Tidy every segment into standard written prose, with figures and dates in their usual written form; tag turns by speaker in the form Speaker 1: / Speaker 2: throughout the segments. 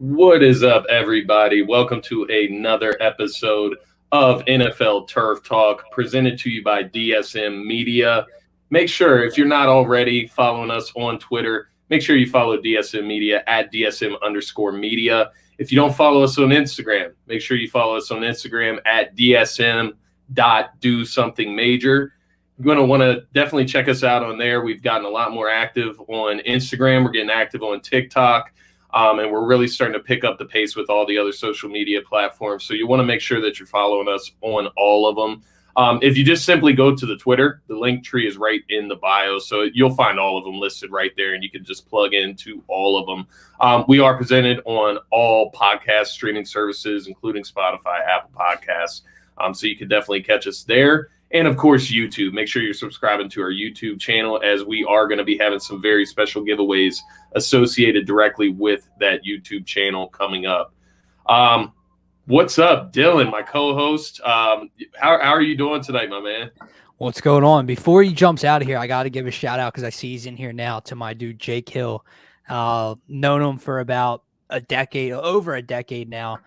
Speaker 1: What is up, everybody? Welcome to another episode of NFL Turf Talk, presented to you by DSM Media. Make sure, if you're not already following us on Twitter, make sure you follow DSM Media at DSM_media. If you don't follow us on Instagram, make sure you follow us on Instagram at DSM.DoSomethingMajor. You're going to want to definitely check us out on there. We've gotten a lot more active on Instagram. We're getting active on TikTok. And we're really starting to pick up the pace with all the other social media platforms. So you want to make sure that you're following us on all of them. If you just simply go to the Twitter, the link tree is right in the bio. So you'll find all of them listed right there, and you can just plug into all of them. We are presented on all podcast streaming services, including Spotify, Apple Podcasts. So you can definitely catch us there. And, of course, YouTube. Make sure you're subscribing to our YouTube channel, as we are going to be having some very special giveaways associated directly with that YouTube channel coming up. What's up, Dylan, my co-host? How are you doing tonight, my man?
Speaker 2: What's going on? Before he jumps out of here, I got to give a shout-out because I see he's in here now to my dude, Jake Hill. Known him for about over a decade now,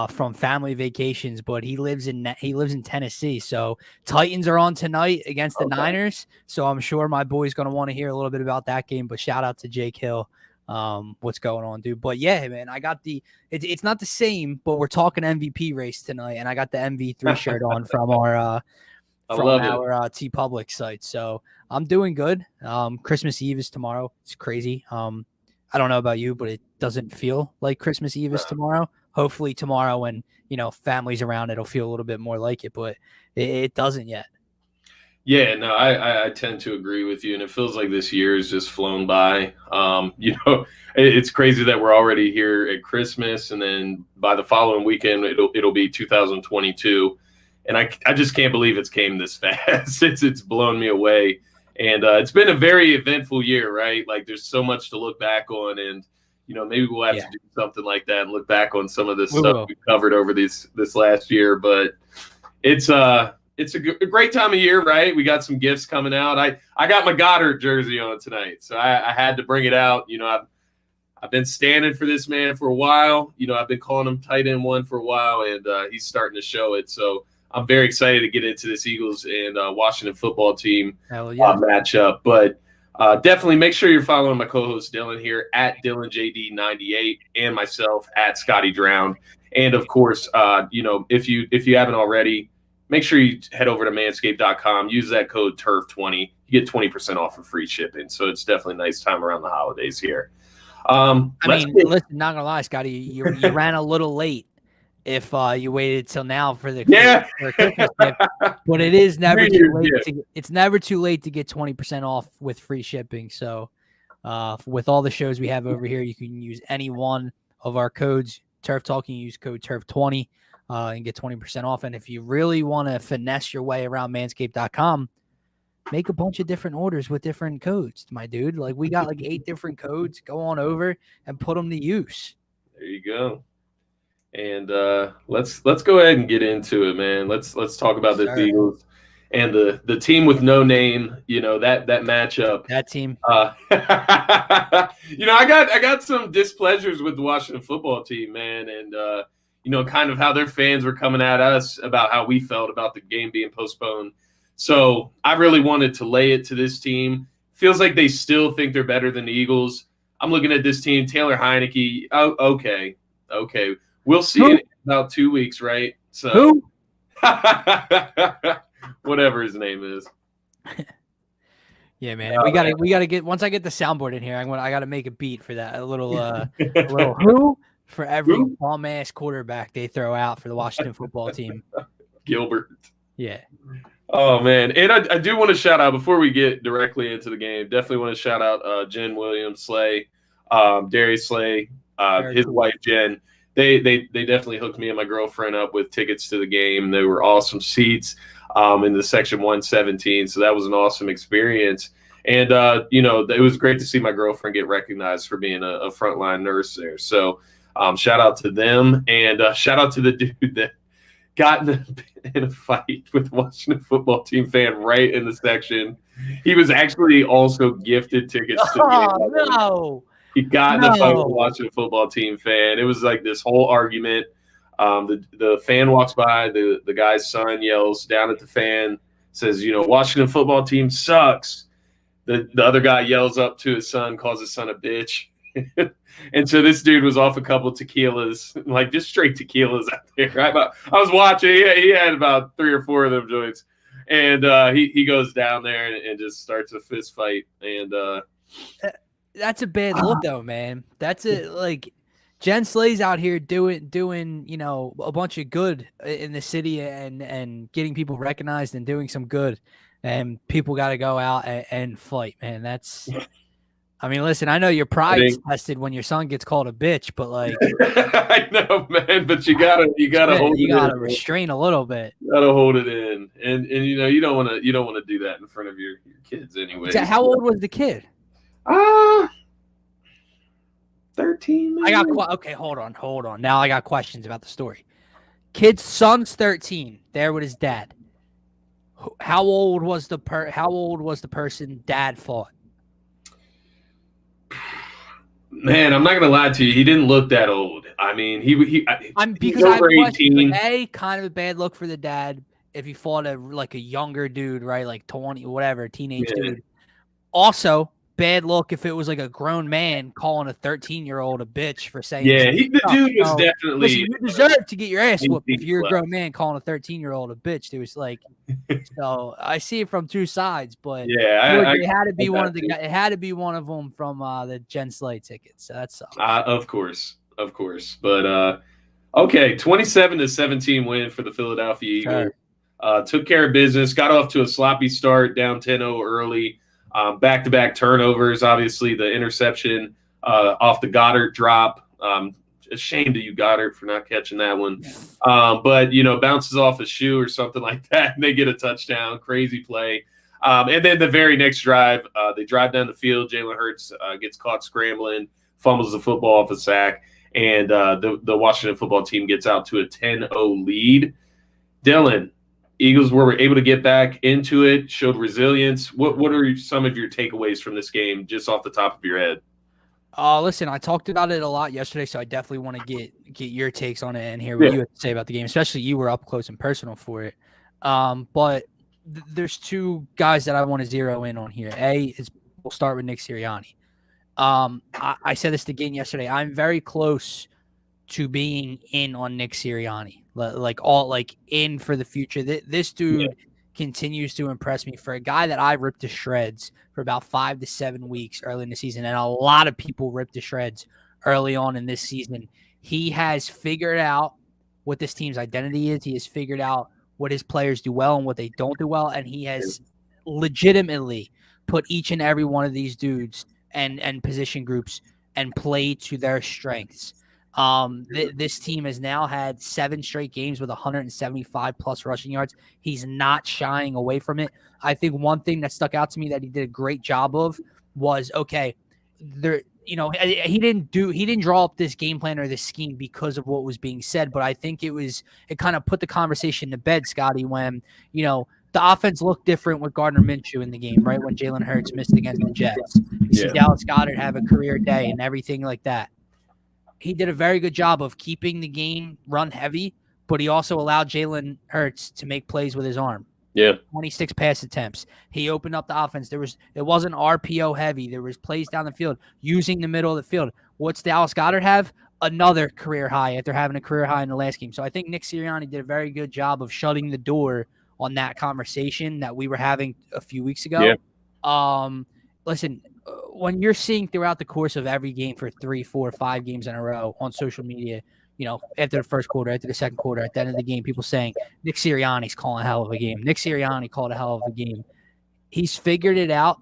Speaker 2: from family vacations, but he lives in Tennessee. So Titans are on tonight against the Niners. So I'm sure my boy's going to want to hear a little bit about that game, but shout out to Jake Hill. What's going on, dude? But yeah, man, I got it's not the same, but we're talking MVP race tonight, and I got the MV3 shirt on from our T Public site. So I'm doing good. Christmas Eve is tomorrow. It's crazy. I don't know about you, but it doesn't feel like Christmas Eve is tomorrow. Hopefully tomorrow, when family's around, it'll feel a little bit more like it, but it doesn't yet.
Speaker 1: Yeah, no, I tend to agree with you, and it feels like this year has just flown by. It's crazy that we're already here at Christmas, and then by the following weekend, it'll be 2022, and I just can't believe it's came this fast. It's blown me away. And it's been a very eventful year, right? Like, there's so much to look back on, and maybe we'll have to do something like that and look back on some of this stuff we've covered over this last year. But it's a great time of year, right? We got some gifts coming out. I got my Goddard jersey on tonight, so I had to bring it out. I've been standing for this man for a while. I've been calling him tight end one for a while, and he's starting to show it. So I'm very excited to get into this Eagles and Washington football team matchup. But definitely make sure you're following my co-host Dylan here at DylanJD98 and myself at Scotty Drowned. And, of course, if you haven't already, make sure you head over to manscaped.com. Use that code TURF20. You get 20% off for free shipping. So it's definitely a nice time around the holidays here.
Speaker 2: Listen, not going to lie, Scotty, you ran a little late if you waited till now for the for Christmas gift, but it is never too late. It's never too late to get 20% off with free shipping. So with all the shows we have over here, you can use any one of our codes. Turf Talk, you can use code TURF20 and get 20% off. And if you really want to finesse your way around manscaped.com, make a bunch of different orders with different codes, my dude. Like, we got like 8 different codes. Go on over and put them to use.
Speaker 1: There you go. And let's go ahead and get into it, man. Let's talk about the Eagles and the team with no name. That matchup.
Speaker 2: That team.
Speaker 1: I got some displeasures with the Washington football team, man, and kind of how their fans were coming at us about how we felt about the game being postponed. So I really wanted to lay it to this team. Feels like they still think they're better than the Eagles. I'm looking at this team, Taylor Heineke. Oh, okay. We'll see in about 2 weeks, right? So,
Speaker 2: who?
Speaker 1: Whatever his name is.
Speaker 2: Yeah, man. We gotta get. Once I get the soundboard in here, I gotta make a beat for that. A little who for every bomb ass quarterback they throw out for the Washington football team.
Speaker 1: Gilbert.
Speaker 2: Yeah.
Speaker 1: Oh man, and I do want to shout out before we get directly into the game. Definitely want to shout out Jen Williams, Slay, Darius Slay, his wife Jen. They definitely hooked me and my girlfriend up with tickets to the game. They were awesome seats in the section 117, so that was an awesome experience. And it was great to see my girlfriend get recognized for being a frontline nurse there. So shout out to them, and shout out to the dude that got in a fight with the Washington football team fan right in the section. He was actually also gifted tickets to the game.
Speaker 2: No.
Speaker 1: He got in the fight with the
Speaker 2: No.
Speaker 1: Washington football team fan. It was like this whole argument. The fan walks by. The guy's son yells down at the fan, says, Washington football team sucks. The other guy yells up to his son, calls his son a bitch. And so this dude was off a couple tequilas, like just straight tequilas out there. I was watching. He had about 3 or 4 of them joints. And he goes down there and just starts a fist fight. And
Speaker 2: that's a bad look, though, man. That's it. Like, Jen Slay's out here doing a bunch of good in the city and getting people recognized and doing some good. And people got to go out and fight, man. That's. I mean, listen, I know your pride's tested when your son gets called a bitch, but like,
Speaker 1: I know, man, but you gotta hold it in.
Speaker 2: You gotta restrain a little bit.
Speaker 1: You gotta hold it in, and you don't want to do that in front of your kids anyway.
Speaker 2: How old was the kid?
Speaker 1: 13. Maybe?
Speaker 2: Okay. Hold on. Now I got questions about the story. Kid's son's 13. There with his dad. How old was the person dad fought?
Speaker 1: Man, I'm not gonna lie to you. He didn't look that old. I mean,
Speaker 2: because I have 18. Kind of a bad look for the dad if he fought a younger dude, right? Like 20, whatever, teenage dude. Also, bad look if it was like a grown man calling a 13-year-old a bitch for saying.
Speaker 1: Yeah, the dude was definitely.
Speaker 2: Listen, you deserve to get your ass whooped if you're a grown man calling a 13-year-old a bitch. It was like, so I see it from 2 sides, but
Speaker 1: yeah,
Speaker 2: it had to be one of the. It had to be one of them from the Jen Slay tickets. So that's
Speaker 1: of course, but okay, 27-17 win for the Philadelphia Eagles. Sure. Took care of business. Got off to a sloppy start, down 10-0 early. Back-to-back turnovers, obviously the interception off the Goddard drop. Ashamed of you, Goddard, for not catching that one. But, bounces off a shoe or something like that, and they get a touchdown. Crazy play. And then the very next drive, they drive down the field. Jalen Hurts gets caught scrambling, fumbles the football off a sack, and the Washington football team gets out to a 10-0 lead. Dylan, Eagles were able to get back into it, showed resilience. What are some of your takeaways from this game, just off the top of your head?
Speaker 2: Listen, I talked about it a lot yesterday, so I definitely want to get your takes on it and hear what you have to say about the game, especially you were up close and personal for it. But there's 2 guys that I want to zero in on here. We'll start with Nick Sirianni. I said this again yesterday. I'm very close to being in on Nick Sirianni, in for the future. This dude continues to impress me for a guy that I ripped to shreds for about 5 to 7 weeks early in the season. And a lot of people ripped to shreds early on in this season. He has figured out what this team's identity is. He has figured out what his players do well and what they don't do well. And he has legitimately put each and every one of these dudes and position groups and play to their strengths. This team has now had 7 straight games with 175 plus rushing yards. He's not shying away from it. I think one thing that stuck out to me that he did a great job of was, he didn't draw up this game plan or this scheme because of what was being said, but I think it kind of put the conversation to bed, Scotty, when, the offense looked different with Gardner Minshew in the game, right? When Jalen Hurts missed against the Jets. You see Dallas Goedert have a career day and everything like that. He did a very good job of keeping the game run heavy, but he also allowed Jalen Hurts to make plays with his arm.
Speaker 1: Yeah.
Speaker 2: 26 pass attempts. He opened up the offense. It wasn't RPO heavy. There was plays down the field, using the middle of the field. What's Dallas Goedert have? Another career high after having a career high in the last game. So I think Nick Sirianni did a very good job of shutting the door on that conversation that we were having a few weeks ago. Yeah. Listen, when you're seeing throughout the course of every game for 3, 4, 5 games in a row on social media, after the first quarter, after the second quarter, at the end of the game, people saying Nick Sirianni's calling a hell of a game. Nick Sirianni called a hell of a game. He's figured it out,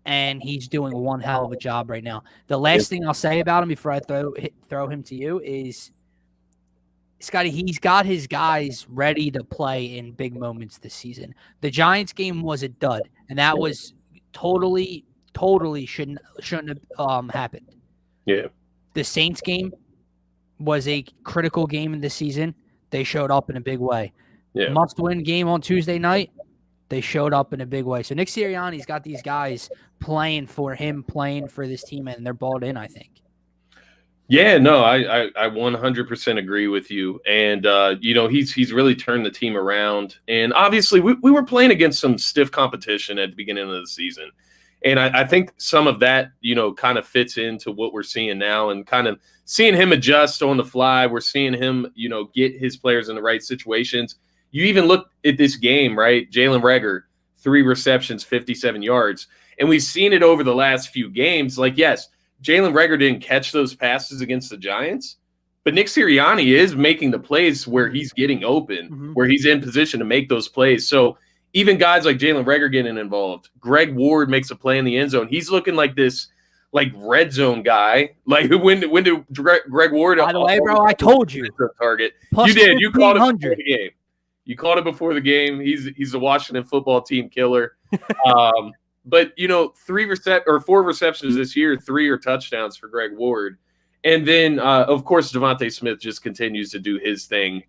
Speaker 2: and he's doing one hell of a job right now. The last thing I'll say about him before I throw him to you is, Scotty, he's got his guys ready to play in big moments this season. The Giants game was a dud, and that was totally shouldn't have happened.
Speaker 1: Yeah.
Speaker 2: The Saints game was a critical game in this season. They showed up in a big way. Yeah. Must-win game on Tuesday night. They showed up in a big way. So Nick Sirianni's got these guys playing for him, playing for this team, and they're balled in, I think.
Speaker 1: Yeah, no, I 100% agree with you. And, he's really turned the team around. And obviously, we were playing against some stiff competition at the beginning of the season. And I think some of that, kind of fits into what we're seeing now and kind of seeing him adjust on the fly. We're seeing him, get his players in the right situations. You even look at this game, right? Jalen Reagor, 3 receptions, 57 yards. And we've seen it over the last few games. Like, yes, Jalen Reagor didn't catch those passes against the Giants, but Nick Sirianni is making the plays where he's getting open, where he's in position to make those plays. So even guys like Jalen Reagor getting involved, Greg Ward makes a play in the end zone. He's looking like this, like red zone guy. Like when did Greg Ward?
Speaker 2: By the way, bro, I told you.
Speaker 1: Target. You did. You called it before the game. You called it before the game. He's a Washington football team killer. But 4 receptions this year, 3 are touchdowns for Greg Ward, and then of course Devontae Smith just continues to do his thing.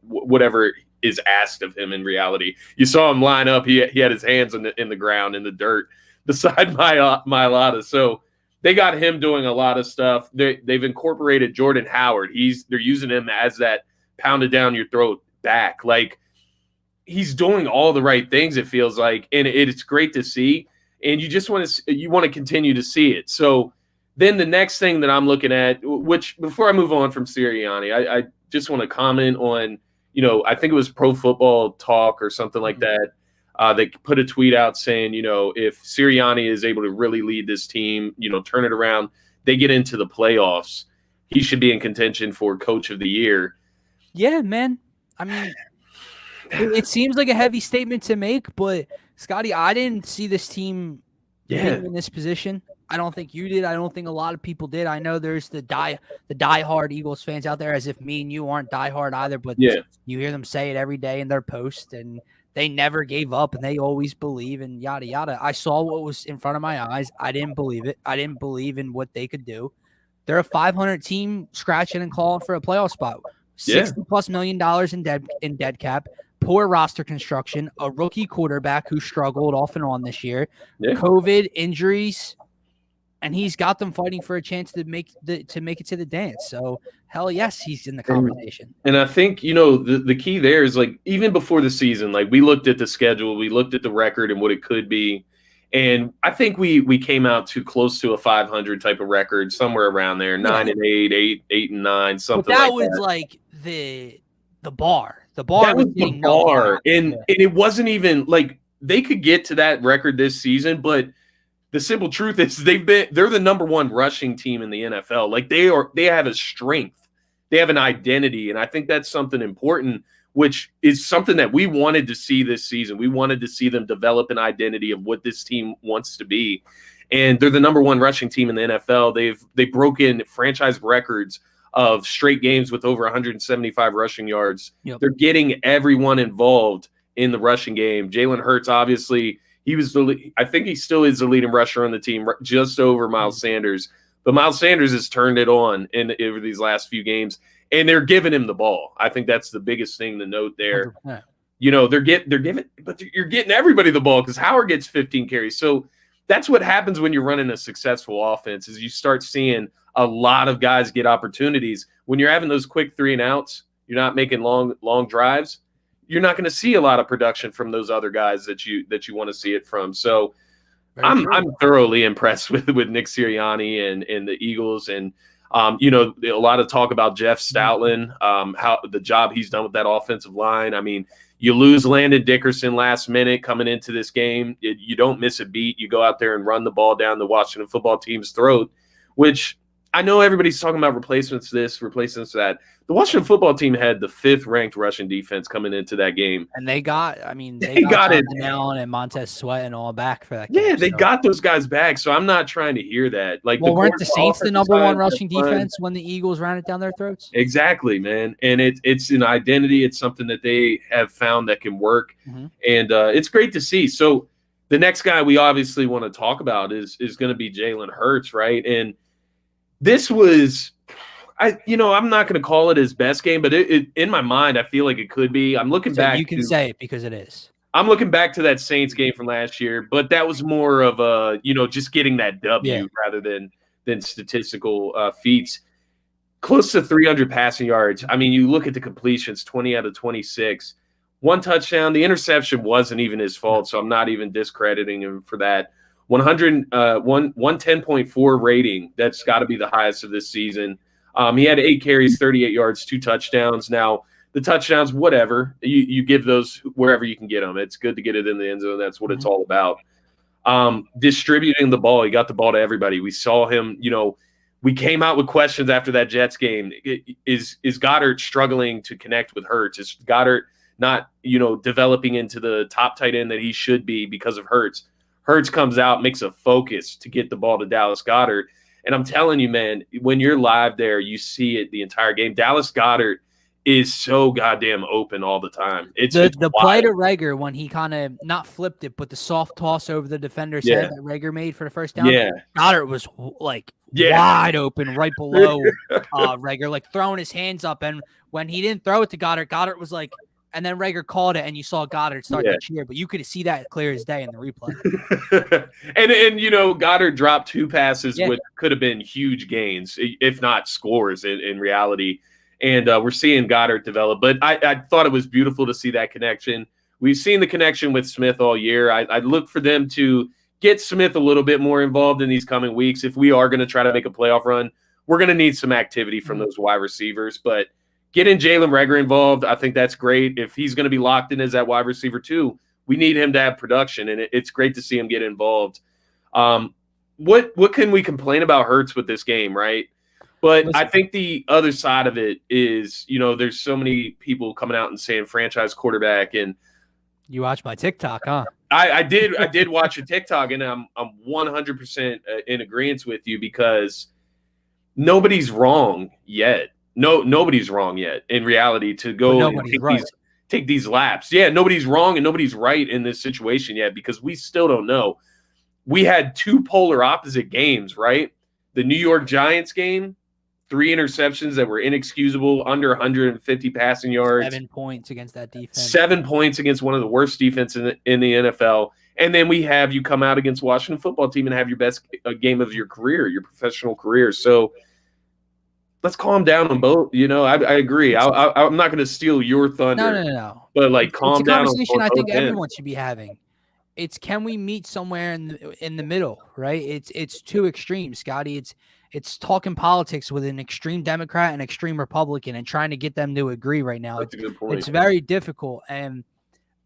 Speaker 1: Whatever is asked of him in reality. You saw him line up. He had his hands in the ground in the dirt beside Mailata. So they got him doing a lot of stuff. They've incorporated Jordan Howard. They're using him as that pounded down your throat back. Like he's doing all the right things. It feels like, and it's great to see. And you just want to continue to see it. So then the next thing that I'm looking at, which before I move on from Sirianni, I just want to comment on, I think it was Pro Football Talk or something like that. They put a tweet out saying, if Sirianni is able to really lead this team, turn it around, they get into the playoffs, he should be in contention for Coach of the Year.
Speaker 2: Yeah, man. I mean, it seems like a heavy statement to make, but Scotty, I didn't see this team being in this position. I don't think you did. I don't think a lot of people did. I know there's the diehard Eagles fans out there, as if me and you aren't diehard either, but you hear them say it every day in their posts, and they never gave up, and they always believe, and yada, yada. I saw what was in front of my eyes. I didn't believe it. I didn't believe in what they could do. They're a 500 team scratching and clawing for a playoff spot. $60+ million in dead cap. Poor roster construction, a rookie quarterback who struggled off and on this year, COVID, injuries, and he's got them fighting for a chance to make it to the dance. So, hell yes, he's in the conversation.
Speaker 1: And I think, the key there is, like, even before the season, like, we looked at the schedule, we looked at the record and what it could be, and I think we came out to close to a 500 type of record, somewhere around there, 9-8, 8-9, something like that.
Speaker 2: But that was like the bar. The bar
Speaker 1: that was the bar. And it wasn't even like they could get to that record this season, but the simple truth is they're the number 1 rushing team in the NFL. Like they have a strength. They have an identity. And I think that's something important, which is something that we wanted to see this season. We wanted to see them develop an identity of what this team wants to be. And they're the number 1 rushing team in the NFL. They've broken franchise records of straight games with over 175 rushing yards. Yep. They're getting everyone involved in the rushing game. Jalen Hurts, obviously, I think he still is the leading rusher on the team, just over Miles Sanders. But Miles Sanders has turned it on over these last few games, and they're giving him the ball. I think that's the biggest thing to note there. 100%. They're giving, but you're getting everybody the ball because Howard gets 15 carries. So that's what happens when you're running a successful offense is you start seeing a lot of guys get opportunities. When you're having those quick 3 and outs, you're not making long drives, you're not going to see a lot of production from those other guys that you want to see it from. So I'm thoroughly impressed with Nick Sirianni and the Eagles. And, a lot of talk about Jeff Stoutland, how the job he's done with that offensive line. I mean, you lose Landon Dickerson last minute coming into this game. You don't miss a beat. You go out there and run the ball down the Washington football team's throat, which I know everybody's talking about replacements this, replacements that. The Washington football team had the 5th ranked rushing defense coming into that game.
Speaker 2: And they got it. Allen and Montez Sweat and all back for that game.
Speaker 1: Yeah, they got those guys back. So I'm not trying to hear that. Like,
Speaker 2: weren't the Saints the number 1 rushing defense when the Eagles ran it down their throats?
Speaker 1: Exactly, man. And it's an identity. It's something that they have found that can work. Mm-hmm. And it's great to see. So the next guy we obviously want to talk about is going to be Jalen Hurts, right? And this was, I'm not going to call it his best game, but it in my mind, I feel like it could be. I'm looking back.
Speaker 2: You can say it because it is.
Speaker 1: I'm looking back to that Saints game from last year, but that was more of a, just getting that
Speaker 2: Yeah.
Speaker 1: W rather than statistical feats. Close to 300 passing yards. I mean, you look at the completions, 20 out of 26. One touchdown. The interception wasn't even his fault, so I'm not even discrediting him for that. 110.4 rating. That's got to be the highest of this season. He had 8 carries, 38 yards, 2 touchdowns. Now, the touchdowns, whatever. You give those wherever you can get them. It's good to get it in the end zone. That's what it's all about. Distributing the ball. He got the ball to everybody. We saw him, we came out with questions after that Jets game. Is Goddard struggling to connect with Hurts? Is Goddard not, developing into the top tight end that he should be because of Hurts? Hurts comes out, makes a focus to get the ball to Dallas Goedert. And I'm telling you, man, when you're live there, you see it the entire game. Dallas Goedert is so goddamn open all the time. It's
Speaker 2: the play to Reagor when he kind of not flipped it, but the soft toss over the defender's head that Reagor made for the first down.
Speaker 1: Yeah.
Speaker 2: Goddard was like wide open right below Reagor, like throwing his hands up. And when he didn't throw it to Goddard, Goddard was like, and then Reagor called it, and you saw Goddard start to cheer, but you could see that clear as day in the replay.
Speaker 1: and Goddard dropped 2 passes, which could have been huge gains, if not scores in reality. And we're seeing Goddard develop. But I thought it was beautiful to see that connection. We've seen the connection with Smith all year. I look for them to get Smith a little bit more involved in these coming weeks. If we are going to try to make a playoff run, we're going to need some activity from those wide receivers. But getting Jalen Reagor involved, I think that's great. If he's going to be locked in as that wide receiver too, we need him to have production, and it's great to see him get involved. What can we complain about Hurts with this game, right? But I think the other side of it is, there's so many people coming out and saying franchise quarterback. And
Speaker 2: you watch my TikTok, huh?
Speaker 1: I did watch a TikTok, and I'm 100% in agreement with you because nobody's wrong yet. Nobody's wrong yet in reality to go and take these laps. Yeah, nobody's wrong and nobody's right in this situation yet because we still don't know. We had 2 polar opposite games, right? The New York Giants game, 3 interceptions that were inexcusable, under 150 passing yards.
Speaker 2: 7 points against that defense.
Speaker 1: 7 points against one of the worst defenses in the NFL. And then we have you come out against Washington football team and have your best game of your career, your professional career. So let's calm down on both. I agree. I'm not going to steal your thunder.
Speaker 2: No.
Speaker 1: But calm down.
Speaker 2: It's a conversation I think everyone should be having. It's can we meet somewhere in the middle, right? It's 2 extremes, Scotty. It's talking politics with an extreme Democrat and extreme Republican and trying to get them to agree right now.
Speaker 1: That's a good point.
Speaker 2: It's very difficult, and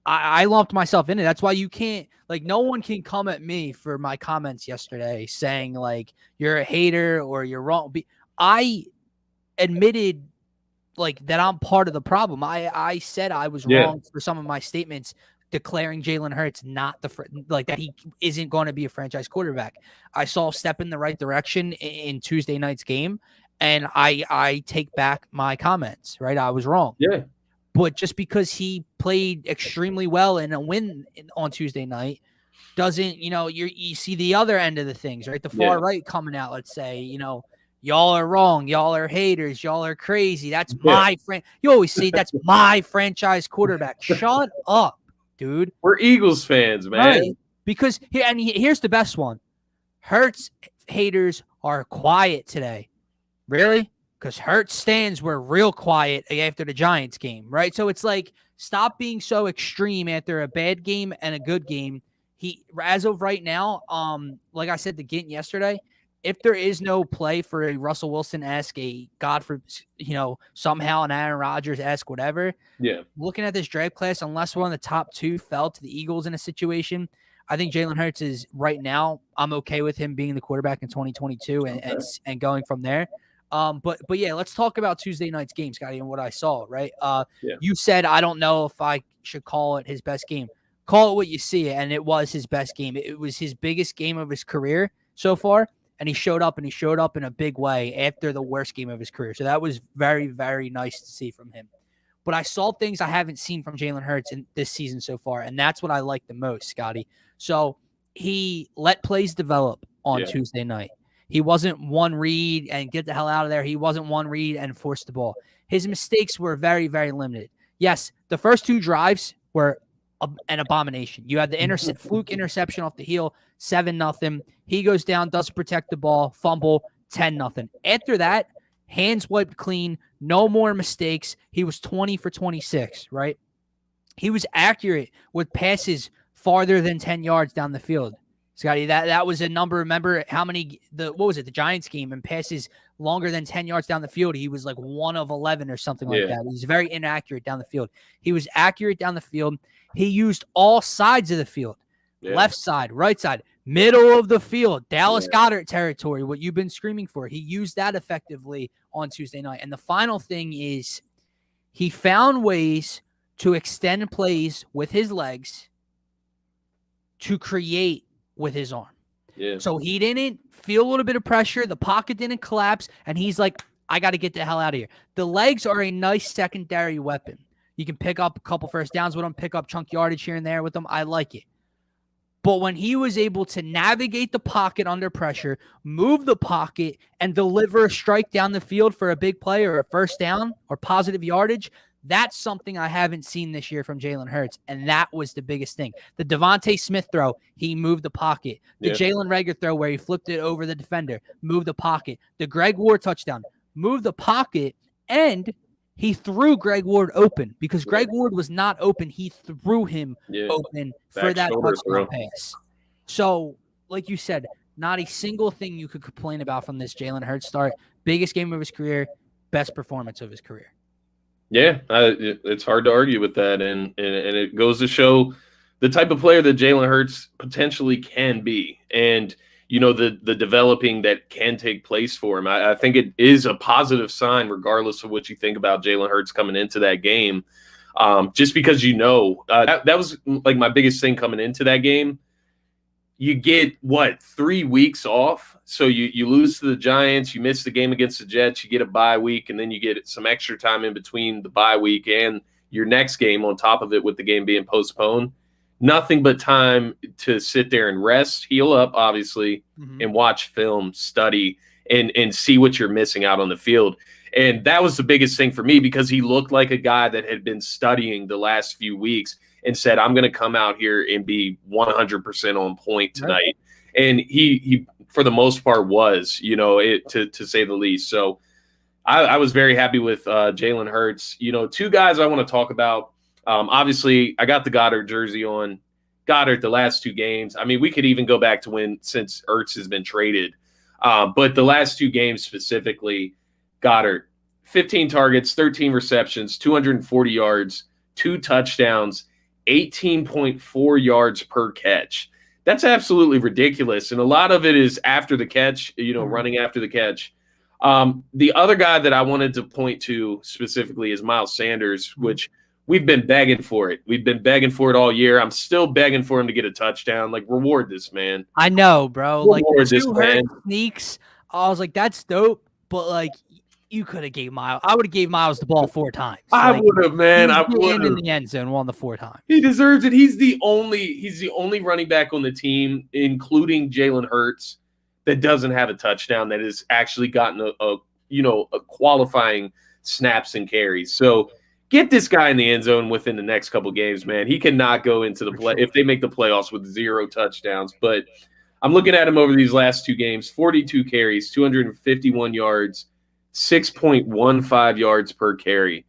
Speaker 2: I lumped myself in it. That's why you can't no one can come at me for my comments yesterday saying you're a hater or you're wrong. I admitted that I'm part of the problem. I said I was wrong for some of my statements declaring Jalen Hurts not that he isn't going to be a franchise quarterback. I saw a step in the right direction in Tuesday night's game, and I take back my comments, right? I was wrong.
Speaker 1: Yeah.
Speaker 2: But just because he played extremely well in a win on Tuesday night doesn't, you see the other end of the things, right? The far right coming out, let's say, y'all are wrong. Y'all are haters. Y'all are crazy. That's my friend. You always see that's my franchise quarterback. Shut up, dude.
Speaker 1: We're Eagles fans, man.
Speaker 2: Right? Because here's the best one. Hurts haters are quiet today. Really? Because Hurts stands were real quiet after the Giants game, right? So it's stop being so extreme after a bad game and a good game. He, as of right now, like I said to Gint yesterday, if there is no play for a Russell Wilson-esque, a somehow an Aaron Rodgers-esque, whatever.
Speaker 1: Yeah.
Speaker 2: Looking at this draft class, unless one of the top 2 fell to the Eagles in a situation, I think Jalen Hurts is right now. I'm okay with him being the quarterback in 2022 and going from there. But yeah, let's talk about Tuesday night's game, Scotty, and what I saw. Right. You said I don't know if I should call it his best game. Call it what you see it, and it was his best game. It was his biggest game of his career so far. And he showed up in a big way after the worst game of his career. So that was very, very nice to see from him. But I saw things I haven't seen from Jalen Hurts in this season so far, and that's what I like the most, Scotty. So he let plays develop on Tuesday night. He wasn't one read and get the hell out of there. He wasn't one read and force the ball. His mistakes were very, very limited. Yes, the first 2 drives were an abomination. You had the fluke interception off the heel, 7-0. He goes down, doesn't protect the ball, fumble, 10-0. After that, hands wiped clean, no more mistakes. He was 20 for 26, right? He was accurate with passes farther than 10 yards down the field. Scotty, that was a number. Remember what was it, the Giants game, and passes longer than 10 yards down the field, he was like 1 of 11 or something like that. He was very inaccurate down the field. He was accurate down the field. He used all sides of the field, left side, right side, middle of the field, Dallas Goedert territory, what you've been screaming for. He used that effectively on Tuesday night. And the final thing is he found ways to extend plays with his legs to create with his arm.
Speaker 1: Yeah.
Speaker 2: So he didn't feel a little bit of pressure. The pocket didn't collapse. And he's like, I got to get the hell out of here. The legs are a nice secondary weapon. You can pick up a couple first downs with them, pick up chunk yardage here and there with them. I like it. But when he was able to navigate the pocket under pressure, move the pocket, and deliver a strike down the field for a big play or a first down or positive yardage, that's something I haven't seen this year from Jalen Hurts, and that was the biggest thing. The Devontae Smith throw, he moved the pocket. The Jalen Reagor throw where he flipped it over the defender, moved the pocket. The Greg Ward touchdown, moved the pocket, and he threw Greg Ward open because Greg Ward was not open. He threw him open for that touchdown pass. So, like you said, not a single thing you could complain about from this Jalen Hurts start. Biggest game of his career, best performance of his career.
Speaker 1: Yeah, it's hard to argue with that, and it goes to show the type of player that Jalen Hurts potentially can be, and the developing that can take place for him. I think it is a positive sign, regardless of what you think about Jalen Hurts coming into that game. Just because that was like my biggest thing coming into that game. You get 3 weeks off. So you lose to the Giants, you miss the game against the Jets, you get a bye week, and then you get some extra time in between the bye week and your next game on top of it with the game being postponed. Nothing but time to sit there and rest, heal up, obviously, and watch film, study, and see what you're missing out on the field. And that was the biggest thing for me because he looked like a guy that had been studying the last few weeks and said, I'm going to come out here and be 100% on point tonight. Right. And he, for the most part, was, to say the least. So I was very happy with Jalen Hurts. Two guys I want to talk about. Obviously, I got the Goddard jersey on. Goddard, the last 2 games. I mean, we could even go back to since Ertz has been traded. But the last 2 games specifically, Goddard, 15 targets, 13 receptions, 240 yards, 2 touchdowns, 18.4 yards per catch. That's absolutely ridiculous. And a lot of it is after the catch, running after the catch. The other guy that I wanted to point to specifically is Miles Sanders, which we've been begging for it. We've been begging for it all year. I'm still begging for him to get a touchdown. Like, reward this man.
Speaker 2: I know, bro.
Speaker 1: Reward this man.
Speaker 2: Sneaks. I was like, that's dope. But, like, you could have gave Miles. I would have gave Miles the ball 4 times.
Speaker 1: I would have, man. I would have.
Speaker 2: In the end zone, won the 4 times.
Speaker 1: He deserves it. He's the only running back on the team, including Jalen Hurts, that doesn't have a touchdown, that has actually gotten a qualifying snaps and carries. So get this guy in the end zone within the next couple games, man. He cannot go into the play if they make the playoffs with 0 touchdowns. But I'm looking at him over these last 2 games: 42 carries, 251 yards. 6.15 yards per carry.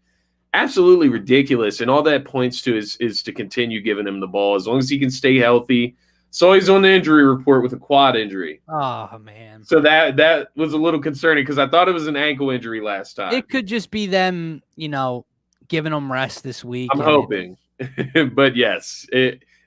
Speaker 1: Absolutely ridiculous. And all that points to is to continue giving him the ball as long as he can stay healthy. So he's on the injury report with a quad injury.
Speaker 2: Oh, man.
Speaker 1: So that was a little concerning because I thought it was an ankle injury last time.
Speaker 2: It could just be them, giving him rest this week.
Speaker 1: I'm hoping. But yes,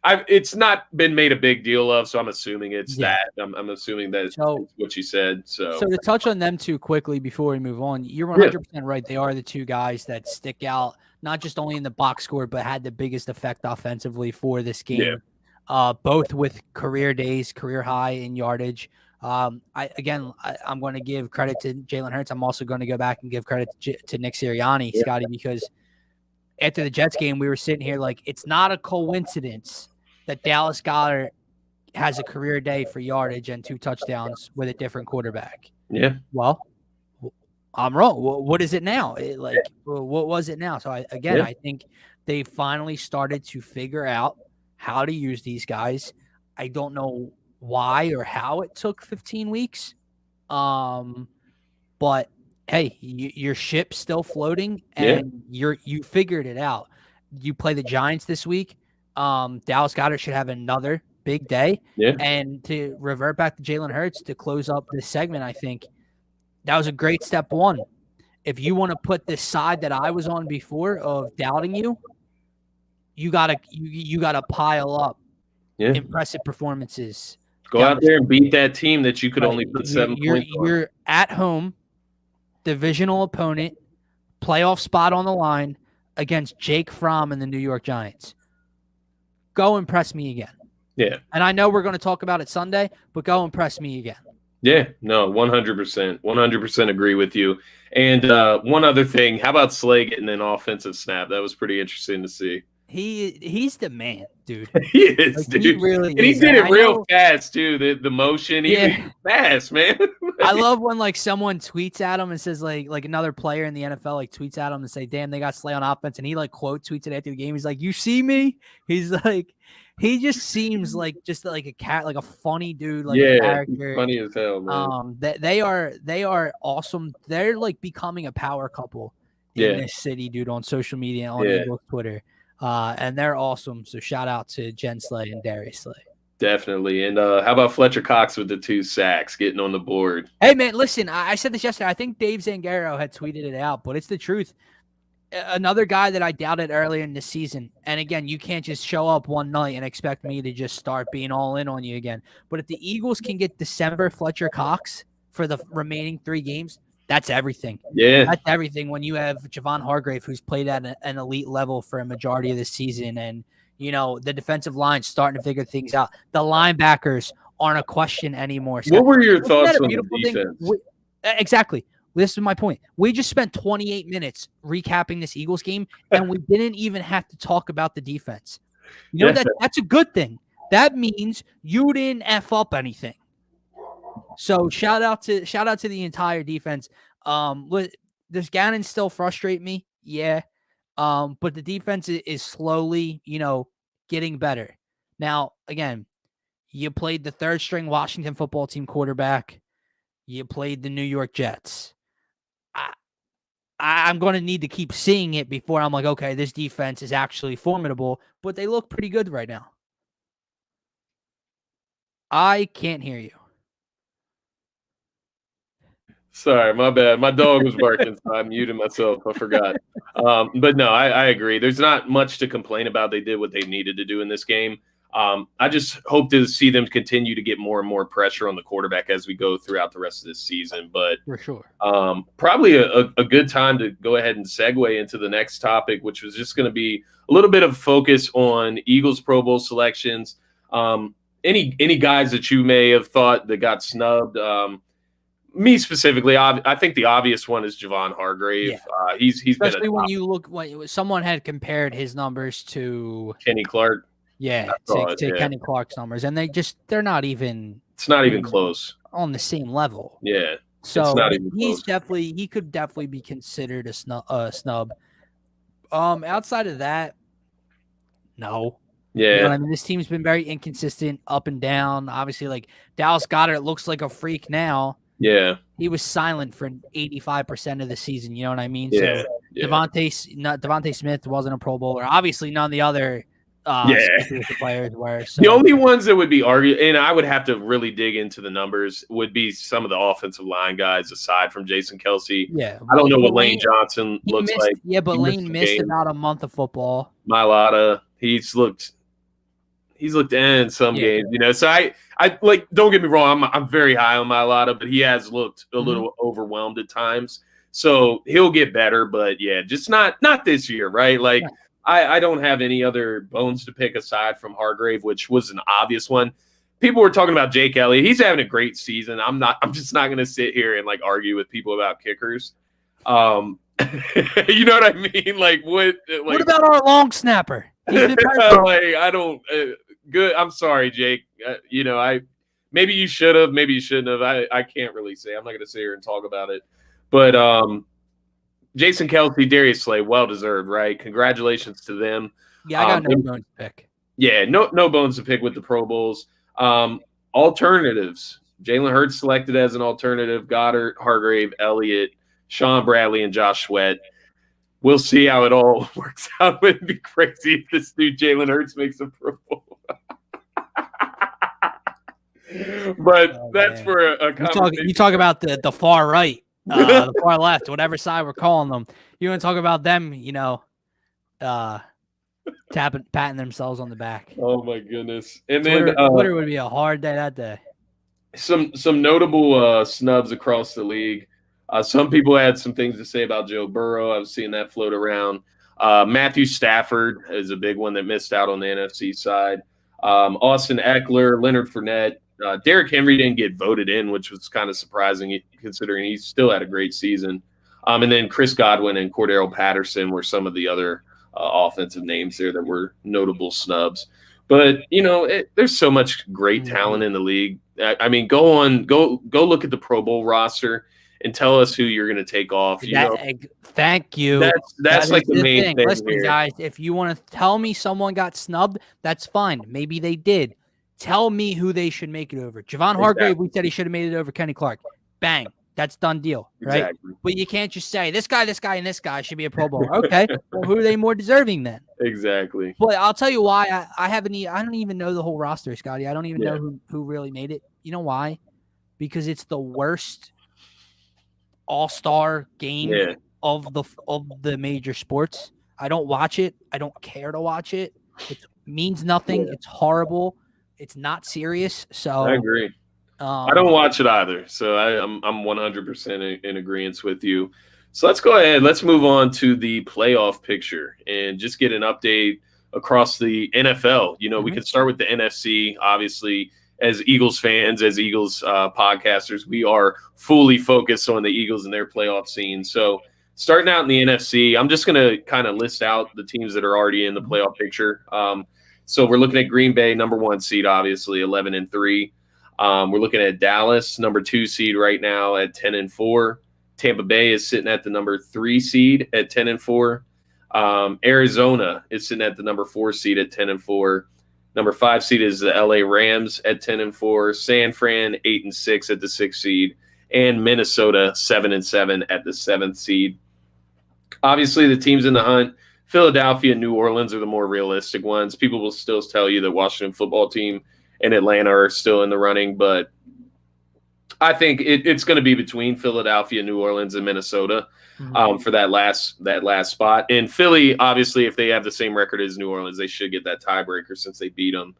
Speaker 1: it's not been made a big deal of, so I'm assuming it's that. I'm assuming that it's what you said. So
Speaker 2: to touch on them 2 quickly before we move on, you're 100% right. They are the 2 guys that stick out, not just only in the box score, but had the biggest effect offensively for this game. Both with career days, career high in yardage. I'm going to give credit to Jalen Hurts. I'm also going to go back and give credit to Nick Sirianni, Scotty, because after the Jets game, we were sitting here like, it's not a coincidence that Dallas Goedert has a career day for yardage and 2 touchdowns with a different quarterback.
Speaker 1: Yeah.
Speaker 2: Well, I'm wrong. What is it now? What was it now? So I think They finally started to figure out how to use these guys. I don't know why or how it took 15 weeks. But hey, your ship's still floating,
Speaker 1: Yeah,
Speaker 2: and you figured it out. You play the Giants this week. Dallas Goedert should have another big day.
Speaker 1: yeah,
Speaker 2: And to revert back to Jalen Hurts to close up this segment, I think that was a great step one. If you want to put this side that I was on before of doubting you, you gotta pile up
Speaker 1: yeah.
Speaker 2: impressive performances
Speaker 1: Go
Speaker 2: down
Speaker 1: out
Speaker 2: the
Speaker 1: there and
Speaker 2: stretch.
Speaker 1: beat that team that you could
Speaker 2: Right.
Speaker 1: only put
Speaker 2: You're
Speaker 1: 7
Speaker 2: you're
Speaker 1: points on.
Speaker 2: you're at home, divisional opponent, playoff spot on the line against Jake Fromm and the New York Giants. Go impress me again.
Speaker 1: Yeah.
Speaker 2: And I know we're going to talk about it Sunday, but go impress me again.
Speaker 1: Yeah, no, 100%. 100% agree with you. And one other thing, how about Slay getting an offensive snap? That was pretty interesting to see.
Speaker 2: He's the man, dude.
Speaker 1: He is,
Speaker 2: Like,
Speaker 1: dude.
Speaker 2: he really
Speaker 1: And he
Speaker 2: is.
Speaker 1: did
Speaker 2: And
Speaker 1: it
Speaker 2: I
Speaker 1: real
Speaker 2: know,
Speaker 1: fast, too. The motion, he was fast, man.
Speaker 2: I love when like someone tweets at him and says like another player in the NFL like tweets at him and say, "Damn, they got Slay on offense," and he like quote tweets it after the game. He's like, "You see me?" He's like, he just seems like just like a cat, like a funny dude, like a
Speaker 1: Yeah, he's
Speaker 2: character.
Speaker 1: funny as hell, man.
Speaker 2: They are awesome. They're like becoming a power couple in
Speaker 1: Yeah,
Speaker 2: this city, dude, on social media, on
Speaker 1: yeah,
Speaker 2: Eagles Twitter. And they're awesome. So shout out to Jen Slay and Darius Slay.
Speaker 1: definitely. And how about Fletcher Cox with the 2 sacks getting on the board?
Speaker 2: Hey man, listen, I said this yesterday. I think Dave Zangaro had tweeted it out, but it's the truth. Another guy that I doubted earlier in the season, and again, you can't just show up one night and expect me to just start being all in on you again. But if the Eagles can get December Fletcher Cox for the remaining 3 games, that's everything.
Speaker 1: Yeah,
Speaker 2: That's everything when you have Javon Hargrave, who's played at an elite level for a majority of the season, and the defensive line starting to figure things out. The linebackers aren't a question anymore.
Speaker 1: what were your
Speaker 2: Isn't that
Speaker 1: thoughts
Speaker 2: a
Speaker 1: on the
Speaker 2: beautiful thing?
Speaker 1: defense?
Speaker 2: Exactly. This is my point. We just spent 28 minutes recapping this Eagles game, and we didn't even have to talk about the defense.
Speaker 1: Yeah.
Speaker 2: That's a good thing. That means you didn't F up anything. So shout out to the entire defense. Does Gannon still frustrate me? Yeah. But the defense is slowly, getting better. Now, again, you played the 3rd string Washington football team quarterback. You played the New York Jets. I'm going to need to keep seeing it before I'm like, okay, this defense is actually formidable, but they look pretty good right now. I can't hear you.
Speaker 1: Sorry, my bad. My dog was barking, so I muted myself. I forgot. But no, I agree. There's not much to complain about. They did what they needed to do in this game. I just hope to see them continue to get more and more pressure on the quarterback as we go throughout the rest of this season. But
Speaker 2: For sure.
Speaker 1: probably a good time to go ahead and segue into the next topic, which was just going to be a little bit of focus on Eagles Pro Bowl selections. Any guys that you may have thought that got snubbed? Me specifically, I think the obvious one is Javon Hargrave.
Speaker 2: Yeah.
Speaker 1: He's
Speaker 2: Especially
Speaker 1: been
Speaker 2: when you look when someone had compared his numbers to
Speaker 1: Kenny Clark.
Speaker 2: to Kenny Clark's numbers, and they're not even.
Speaker 1: It's not even close
Speaker 2: on the same level.
Speaker 1: Yeah,
Speaker 2: so
Speaker 1: it's not even
Speaker 2: he's
Speaker 1: close.
Speaker 2: he could definitely be considered a snub. Outside of that, no.
Speaker 1: Yeah,
Speaker 2: I mean, this team's been very inconsistent, up and down. Obviously, like Dallas Goedert looks like a freak now.
Speaker 1: Yeah,
Speaker 2: he was silent for 85% of the season. You know what I mean?
Speaker 1: Yeah,
Speaker 2: so Devontae Smith wasn't a Pro Bowler. Obviously, none of the other players were. So.
Speaker 1: The only ones that would be argued, and I would have to really dig into the numbers, would be some of the offensive line guys aside from Jason Kelce.
Speaker 2: Yeah,
Speaker 1: I don't know what Lane Johnson looks like.
Speaker 2: Yeah, but Lane missed about a month of football.
Speaker 1: Mailata, he's looked in some games, So I like. Don't get me wrong, I'm very high on Mailata, but he has looked a little overwhelmed at times. So he'll get better, but yeah, just not this year, right? Like. Yeah. I don't have any other bones to pick aside from Hargrave, which was an obvious one. People were talking about Jake Elliott. He's having a great season. I'm just not going to sit here and like argue with people about kickers. You know what I mean? Like what
Speaker 2: about our long snapper? He's been
Speaker 1: I don't. Good. I'm sorry, Jake. Maybe you should have. Maybe you shouldn't have. I can't really say. I'm not going to sit here and talk about it. But Jason Kelsey, Darius Slay, well deserved, right? Congratulations to them.
Speaker 2: Yeah, I got no bones to pick.
Speaker 1: Yeah, no bones to pick with the Pro Bowls. Alternatives. Jalen Hurts selected as an alternative. Goddard, Hargrave, Elliott, Sean Bradley, and Josh Sweat. We'll see how it all works out. It'd be crazy if this dude Jalen Hurts makes a Pro Bowl. But that's for a conversation.
Speaker 2: You talk about the far right, the far left, whatever side we're calling them. You want to talk about them, patting themselves on the back.
Speaker 1: Oh my goodness! And
Speaker 2: Twitter,
Speaker 1: then
Speaker 2: Twitter would be a hard day that day.
Speaker 1: Some notable snubs across the league. Some people had some things to say about Joe Burrow. I was seeing that float around. Matthew Stafford is a big one that missed out on the NFC side. Austin Eckler, Leonard Fournette. Derrick Henry didn't get voted in, which was kind of surprising considering he still had a great season. And then Chris Godwin and Cordero Patterson were some of the other offensive names there that were notable snubs. But, there's so much great talent in the league. I mean, go look at the Pro Bowl roster and tell us who you're going to take off.
Speaker 2: Thank you.
Speaker 1: That's like the main thing.
Speaker 2: Listen,
Speaker 1: here.
Speaker 2: Guys, if you want to tell me someone got snubbed, that's fine. Maybe they did. Tell me who they should make it over. Javon Hargrave, we said he should have made it over Kenny Clark. Bang. That's done deal, right? Exactly. But you can't just say this guy, and this guy should be a Pro Bowler. Okay, well, who are they more deserving then?
Speaker 1: Exactly.
Speaker 2: But I'll tell you why I don't even know the whole roster, Scotty. I don't even know who really made it. You know why? Because it's the worst all-star game of the major sports. I don't watch it. I don't care to watch it. It means nothing. It's horrible. It's not serious. So
Speaker 1: I agree. I don't watch it either. So I'm 100% in agreement with you. So let's go ahead. Let's move on to the playoff picture and just get an update across the NFL. We can start with the NFC. Obviously, as Eagles fans, as Eagles podcasters, we are fully focused on the Eagles and their playoff scene. So starting out in the NFC, I'm just going to kind of list out the teams that are already in the playoff picture. So we're looking at Green Bay, number 1 seed, obviously 11-3. We're looking at Dallas, number 2 seed right now at 10-4. Tampa Bay is sitting at the number 3 seed at 10-4. Arizona is sitting at the number 4 seed at 10-4. Number 5 seed is the LA Rams at 10-4. San Fran 8-6 at the 6th seed, and Minnesota 7-7 at the 7th seed. Obviously, the teams in the hunt, Philadelphia and New Orleans are the more realistic ones. People will still tell you that Washington football team and Atlanta are still in the running, but I think it's going to be between Philadelphia, New Orleans, and Minnesota for that last spot. And Philly, obviously, if they have the same record as New Orleans, they should get that tiebreaker since they beat them.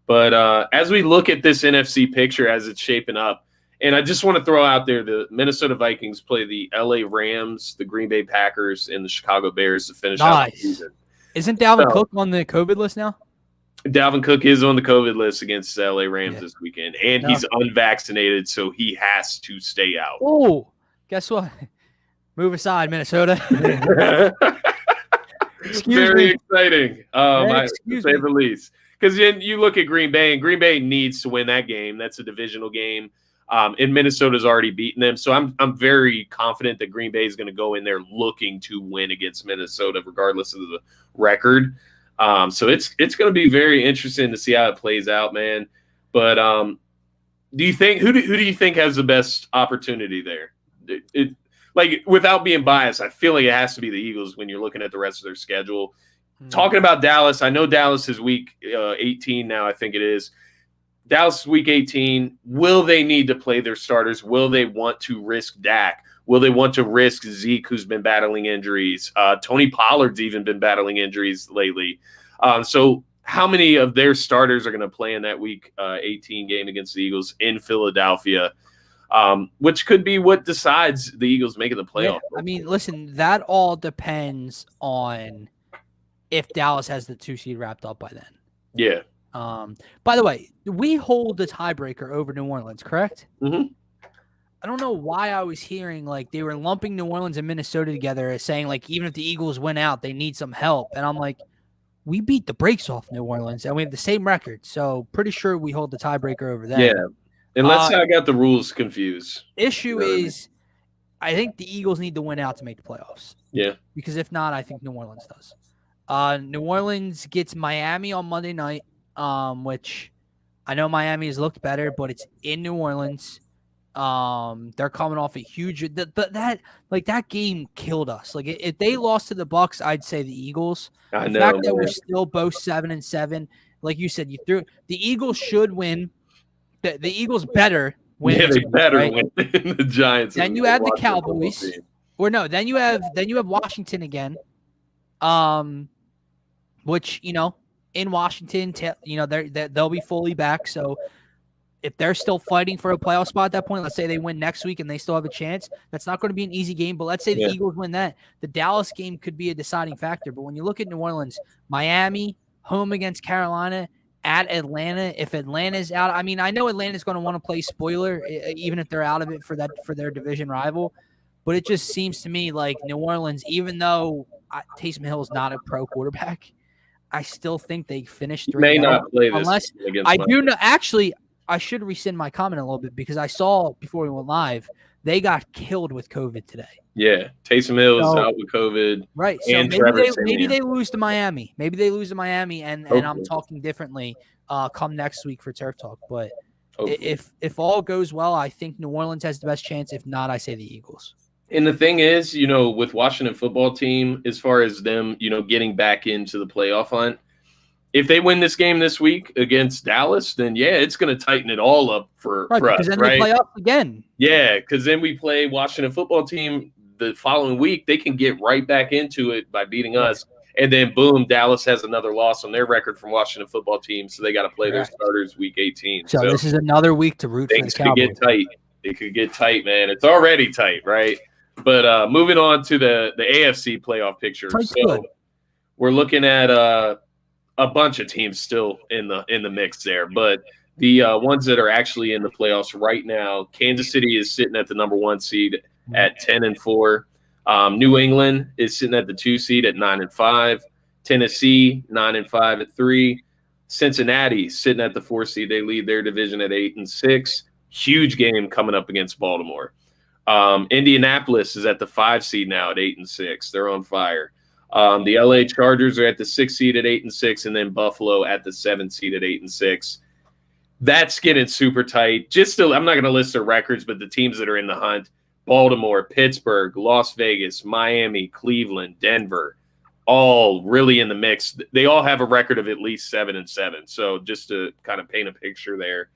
Speaker 1: But as we look at this NFC picture as it's shaping up, and I just want to throw out there the Minnesota Vikings play the LA Rams, the Green Bay Packers, and the Chicago Bears to finish out the season.
Speaker 2: Isn't Dalvin Cook on the COVID list now?
Speaker 1: Dalvin Cook is on the COVID list against the LA Rams this weekend, and he's unvaccinated, so he has to stay out.
Speaker 2: Oh, guess what? Move aside, Minnesota.
Speaker 1: Very exciting, to say the least. Because then you look at Green Bay, and Green Bay needs to win that game. That's a divisional game, and Minnesota's already beaten them. So I'm very confident that Green Bay is going to go in there looking to win against Minnesota, regardless of the record. So it's going to be very interesting to see how it plays out, man. But do you think who do you think has the best opportunity there? Like, without being biased, I feel like it has to be the Eagles when you're looking at the rest of their schedule. Talking about Dallas, I know Dallas is week 18 now, I think it is. Dallas is week 18. Will they need to play their starters? Will they want to risk Dak? Will they want to risk Zeke, who's been battling injuries? Tony Pollard's even been battling injuries lately. So how many of their starters are going to play in that week 18 game against the Eagles in Philadelphia? Which could be what decides the Eagles making the playoff.
Speaker 2: Yeah, I mean, listen, that all depends on if Dallas has the 2 seed wrapped up by then.
Speaker 1: Yeah.
Speaker 2: By the way, we hold the tiebreaker over New Orleans, correct?
Speaker 1: Mm-hmm.
Speaker 2: I don't know why I was hearing like they were lumping New Orleans and Minnesota together as saying like even if the Eagles win out, they need some help. And I'm like, we beat the brakes off New Orleans and we have the same record. So pretty sure we hold the tiebreaker over them.
Speaker 1: Yeah. Unless I got the rules confused.
Speaker 2: Issue is, I think the Eagles need to win out to make the playoffs.
Speaker 1: Yeah.
Speaker 2: Because if not, I think New Orleans does. New Orleans gets Miami on Monday night, which I know Miami has looked better, but it's in New Orleans. They're coming off a huge that game killed us. Like if they lost to the Bucks, I'd say the Eagles.
Speaker 1: I
Speaker 2: The
Speaker 1: know,
Speaker 2: fact that
Speaker 1: man.
Speaker 2: we're still both 7-7, like you said, you threw the Eagles should win. The Eagles better win.
Speaker 1: Yeah,
Speaker 2: this
Speaker 1: they
Speaker 2: game,
Speaker 1: better
Speaker 2: right?
Speaker 1: win. The Giants.
Speaker 2: Then you have the Cowboys, or no? Then you have Washington again. Which in Washington, they'll be fully back. So if they're still fighting for a playoff spot at that point, let's say they win next week and they still have a chance, that's not going to be an easy game. But let's say the Eagles win that. The Dallas game could be a deciding factor. But when you look at New Orleans, Miami, home against Carolina, at Atlanta, if Atlanta's out, I mean, I know Atlanta's going to want to play spoiler, even if they're out of it for their division rival. But it just seems to me like New Orleans, even though Taysom Hill is not a pro quarterback, I still think they finished 3-0.
Speaker 1: May not play this
Speaker 2: unless I do know. Actually, I should rescind my comment a little bit because I saw before we went live they got killed with COVID today.
Speaker 1: Yeah, Taysom Hill is out with COVID.
Speaker 2: Right. So maybe they lose to Miami. Maybe they lose to Miami, and I'm talking differently come next week for Turf Talk. But if all goes well, I think New Orleans has the best chance. If not, I say the Eagles.
Speaker 1: And the thing is, with Washington football team, as far as them, getting back into the playoff hunt, if they win this game this week against Dallas, then it's going to tighten it all up for us,
Speaker 2: because then they play up again.
Speaker 1: Yeah, because then we play Washington football team the following week. They can get right back into it by beating us, and then boom, Dallas has another loss on their record from Washington football team, so they got to play their starters week 18.
Speaker 2: So this is another week to root for the Cowboys.
Speaker 1: Things could get tight. It could get tight, man. It's already tight, right? But moving on to the AFC playoff picture. So we're looking at a bunch of teams still in the mix there, but the ones that are actually in the playoffs right now, Kansas City is sitting at the number 1 seed at 10-4. New England is sitting at the 2 seed at 9-5. Tennessee 9-5 at 3. Cincinnati sitting at the 4 seed. They lead their division at 8-6. Huge game coming up against Baltimore. Indianapolis is at the 5 seed now at 8-6. They're on fire. The LA Chargers are at the 6 seed at 8-6, and then Buffalo at the 7 seed at 8-6. That's getting super tight. I'm not going to list their records, but the teams that are in the hunt: Baltimore, Pittsburgh, Las Vegas, Miami, Cleveland, Denver, all really in the mix. They all have a record of at least 7-7. So just to kind of paint a picture there.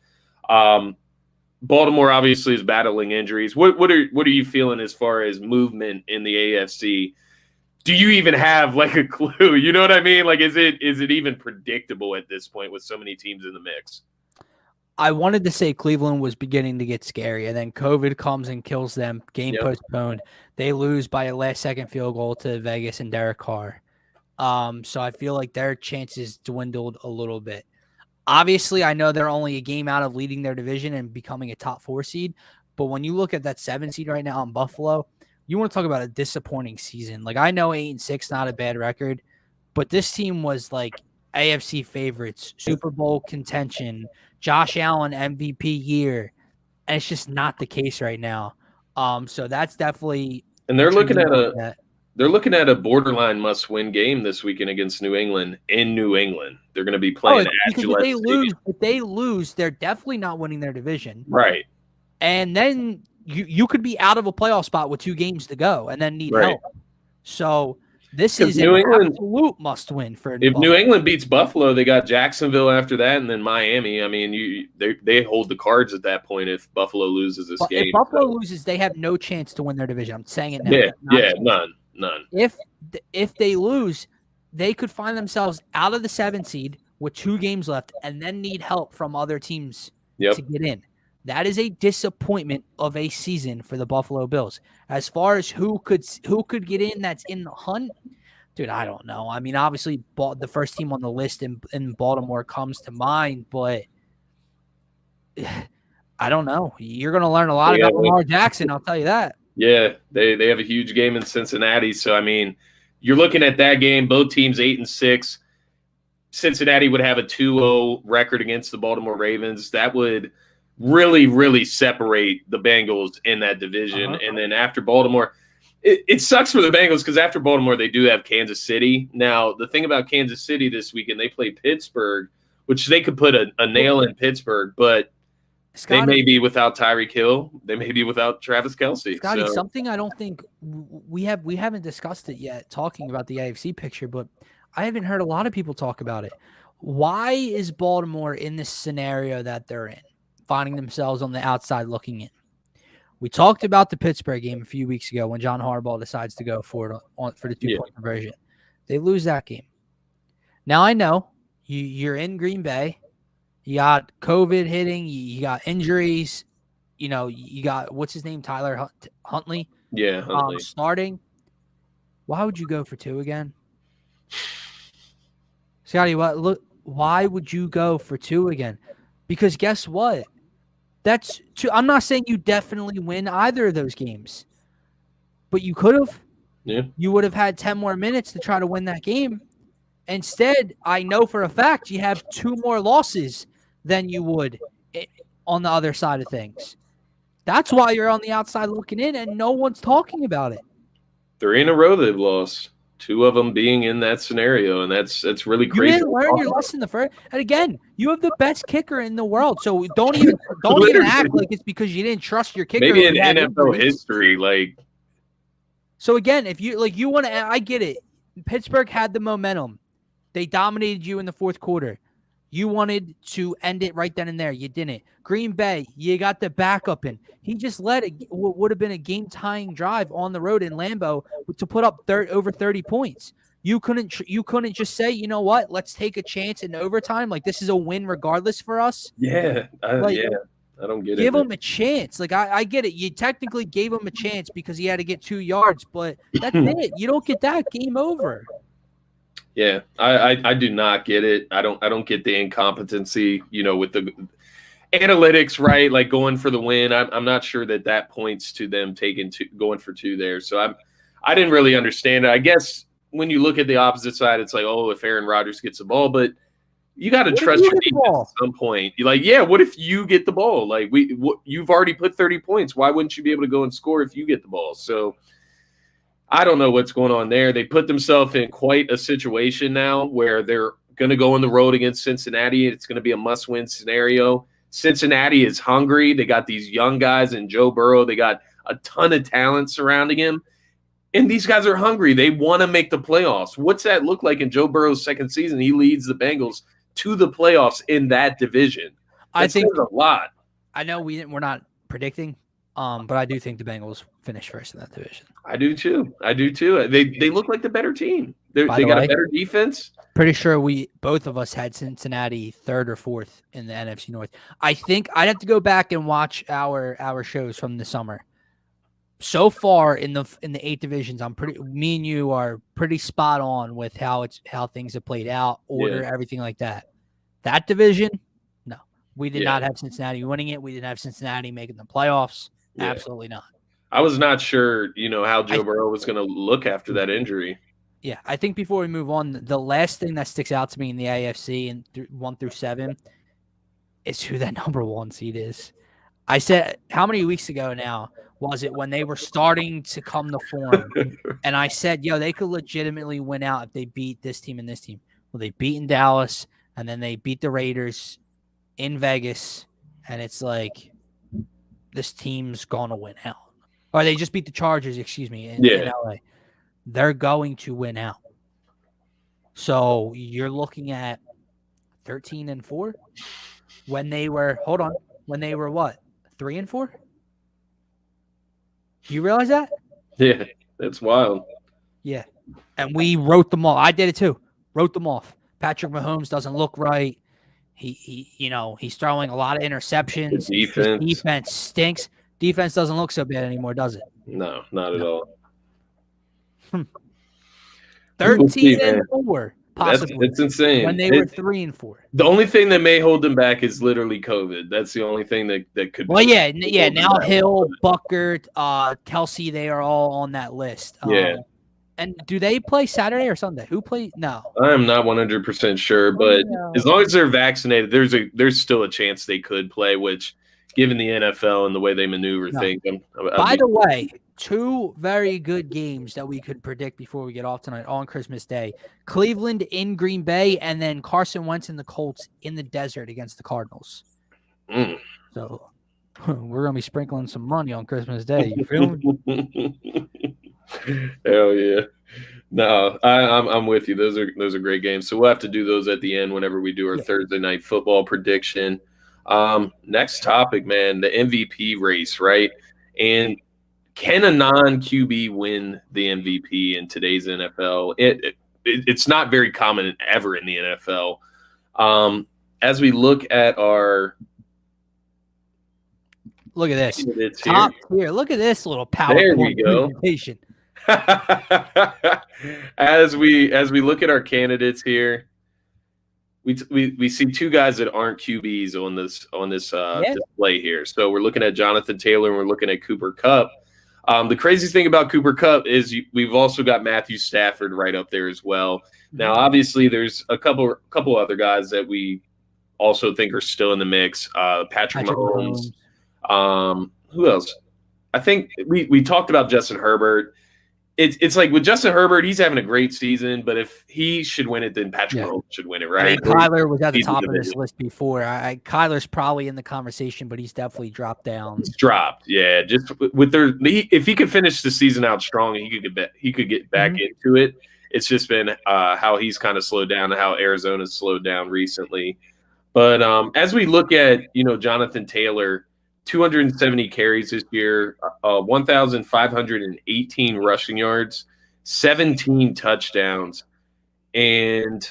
Speaker 1: Baltimore obviously is battling injuries. What are you feeling as far as movement in the AFC? Do you even have like a clue? You know what I mean? Like, is it even predictable at this point with so many teams in the mix?
Speaker 2: I wanted to say Cleveland was beginning to get scary, and then COVID comes and kills them. Game postponed. They lose by a last-second field goal to Vegas and Derek Carr. So I feel like their chances dwindled a little bit. Obviously, I know they're only a game out of leading their division and becoming a top 4 seed. But when you look at that 7 seed right now in Buffalo, you want to talk about a disappointing season. Like, I know 8-6, not a bad record, but this team was like AFC favorites, Super Bowl contention, Josh Allen MVP year, and it's just not the case right now. So that's definitely.
Speaker 1: And they're looking at a borderline must-win game this weekend against New England in New England. They're going to be playing at Gillette Stadium.
Speaker 2: If they lose, they're definitely not winning their division.
Speaker 1: Right.
Speaker 2: And then you could be out of a playoff spot with 2 games to go and then need help. So this is an absolute must-win for
Speaker 1: if Buffalo. New England beats Buffalo, they got Jacksonville after that, and then Miami. I mean, they hold the cards at that point if Buffalo loses this game.
Speaker 2: If Buffalo loses, they have no chance to win their division. I'm saying it now.
Speaker 1: None.
Speaker 2: If they lose, they could find themselves out of the 7 seed with 2 games left and then need help from other teams to get in. That is a disappointment of a season for the Buffalo Bills. As far as who could get in that's in the hunt, dude, I don't know. I mean, obviously, the first team on the list in Baltimore comes to mind, but I don't know. You're going to learn a lot about Lamar Jackson, I'll tell you that.
Speaker 1: Yeah, they have a huge game in Cincinnati. So, I mean, you're looking at that game, both teams 8-6. Cincinnati would have a 2-0 record against the Baltimore Ravens. That would really, really separate the Bengals in that division. And then after Baltimore, it sucks for the Bengals because after Baltimore, they do have Kansas City. Now, the thing about Kansas City this weekend, they play Pittsburgh, which they could put a nail in Pittsburgh, but Scotty, they may be without Tyreek Hill. They may be without Travis Kelce.
Speaker 2: Scotty, something I don't think we haven't discussed it yet, talking about the AFC picture, but I haven't heard a lot of people talk about it. Why is Baltimore in this scenario that they're in, finding themselves on the outside looking in? We talked about the Pittsburgh game a few weeks ago when John Harbaugh decides to go for it for the 2-point conversion. They lose that game. Now I know you're in Green Bay. You got COVID hitting. You got injuries. You know, you got, what's his name, Tyler Huntley?
Speaker 1: Yeah, Huntley.
Speaker 2: Starting. Why would you go for 2 again? Scotty, why would you go for 2 again? Because guess what? That's 2. I'm not saying you definitely win either of those games, but you could have.
Speaker 1: Yeah.
Speaker 2: You would have had 10 more minutes to try to win that game. Instead, I know for a fact you have 2 more losses than you would on the other side of things. That's why you're on the outside looking in, and no one's talking about it.
Speaker 1: 3 in a row they've lost. 2 of them being in that scenario, and that's really crazy.
Speaker 2: You didn't learn your lesson the first. And again, you have the best kicker in the world, so don't even act like it's because you didn't trust your kicker.
Speaker 1: Maybe in NFL history, like.
Speaker 2: So again, if you want to, I get it. Pittsburgh had the momentum. They dominated you in the fourth quarter. You wanted to end it right then and there. You didn't. Green Bay, you got the backup in. He just led what would have been a game-tying drive on the road in Lambeau to put up over 30 points. You couldn't just say, you know what, let's take a chance in overtime. Like, this is a win regardless for us.
Speaker 1: Yeah, I don't get it.
Speaker 2: Give him a chance. Like, I get it. You technically gave him a chance because he had to get 2 yards, but that's it. You don't get that, game over.
Speaker 1: Yeah, I do not get it. I don't get the incompetency, with the analytics, right? Like going for the win. I'm not sure that points to them going for 2 there. So I didn't really understand it. I guess when you look at the opposite side, it's like, oh, if Aaron Rodgers gets the ball, but you got to trust your defense at some point. You're like, yeah, what if you get the ball? Like you've already put 30 points. Why wouldn't you be able to go and score if you get the ball? So I don't know what's going on there. They put themselves in quite a situation now where they're going to go on the road against Cincinnati. It's going to be a must-win scenario. Cincinnati is hungry. They got these young guys in Joe Burrow. They got a ton of talent surrounding him. And these guys are hungry. They want to make the playoffs. What's that look like in Joe Burrow's second season? He leads the Bengals to the playoffs in that division. I think a lot.
Speaker 2: I know we're not predicting, but I do think the Bengals finish first in that division.
Speaker 1: I do too. They look like the better team. They got a better defense.
Speaker 2: Pretty sure both of us had Cincinnati 3rd or 4th in the NFC North. I think I'd have to go back and watch our shows from the summer. So far in the 8 divisions, me and you are pretty spot on with how things have played out, order, everything like that. That division, no. We did not have Cincinnati winning it. We didn't have Cincinnati making the playoffs. Yeah. Absolutely not.
Speaker 1: I was not sure, how Joe Burrow was going to look after that injury.
Speaker 2: Yeah, I think before we move on, the last thing that sticks out to me in the AFC and 1 through 7 is who that number 1 seed is. I said, how many weeks ago now was it when they were starting to come to form? And I said, they could legitimately win out if they beat this team and this team. Well, they beat in Dallas, and then they beat the Raiders in Vegas, and it's like this team's going to win out. Or they just beat the Chargers, in LA. They're going to win out. So you're looking at 13-4 when they were what? 3-4? Do you realize that?
Speaker 1: Yeah, that's wild.
Speaker 2: Yeah. And we wrote them off. I did it too. Wrote them off. Patrick Mahomes doesn't look right. He's throwing a lot of interceptions.
Speaker 1: His
Speaker 2: defense stinks. Defense doesn't look so bad anymore, does it?
Speaker 1: No, not at all.
Speaker 2: 13-4, possibly.
Speaker 1: It's insane.
Speaker 2: When they were 3-4.
Speaker 1: The only thing that may hold them back is literally COVID. That's the only thing that could.
Speaker 2: Well, yeah. Now Hill, Buckert, Kelce, they are all on that list. And do they play Saturday or Sunday? Who plays? No,
Speaker 1: I am not 100% sure, but as long as they're vaccinated, there's still a chance they could play, which given the NFL and the way they maneuver
Speaker 2: No.
Speaker 1: things.
Speaker 2: By the way, two very good games that we could predict before we get off tonight on Christmas Day. Cleveland in Green Bay, and then Carson Wentz and the Colts in the desert against the Cardinals. So we're going to be sprinkling some money on Christmas Day. You feel
Speaker 1: me? Hell yeah. No, I'm with you. Those are great games. So we'll have to do those at the end whenever we do our Thursday night football prediction. Next topic, man, the MVP race, right? And can a non-QB win the MVP in today's NFL? It's not very common ever in the NFL. As we look at our
Speaker 2: look at this top tier. Look at this little PowerPoint presentation.
Speaker 1: As we look at our candidates here, we see two guys that aren't QBs on this display here. So we're looking at Jonathan Taylor and we're looking at Cooper Kupp. The crazy thing about Cooper Kupp is we've also got Matthew Stafford right up there as well. Now, obviously, there's a couple other guys that we also think are still in the mix. Patrick Mahomes. Who else? I think we talked about Justin Herbert. It's like with Justin Herbert, he's having a great season, but if he should win it, then Patrick Mahomes should win it, right?
Speaker 2: I mean, Kyler was at the top of this list before. Kyler's probably in the conversation, but he's definitely dropped down.
Speaker 1: He's dropped, yeah. Just with if he could finish the season out strong, he could get back into it. It's just been how he's kind of slowed down and how Arizona's slowed down recently. But as we look at Jonathan Taylor. 270 carries this year, 1,518 rushing yards, 17 touchdowns, and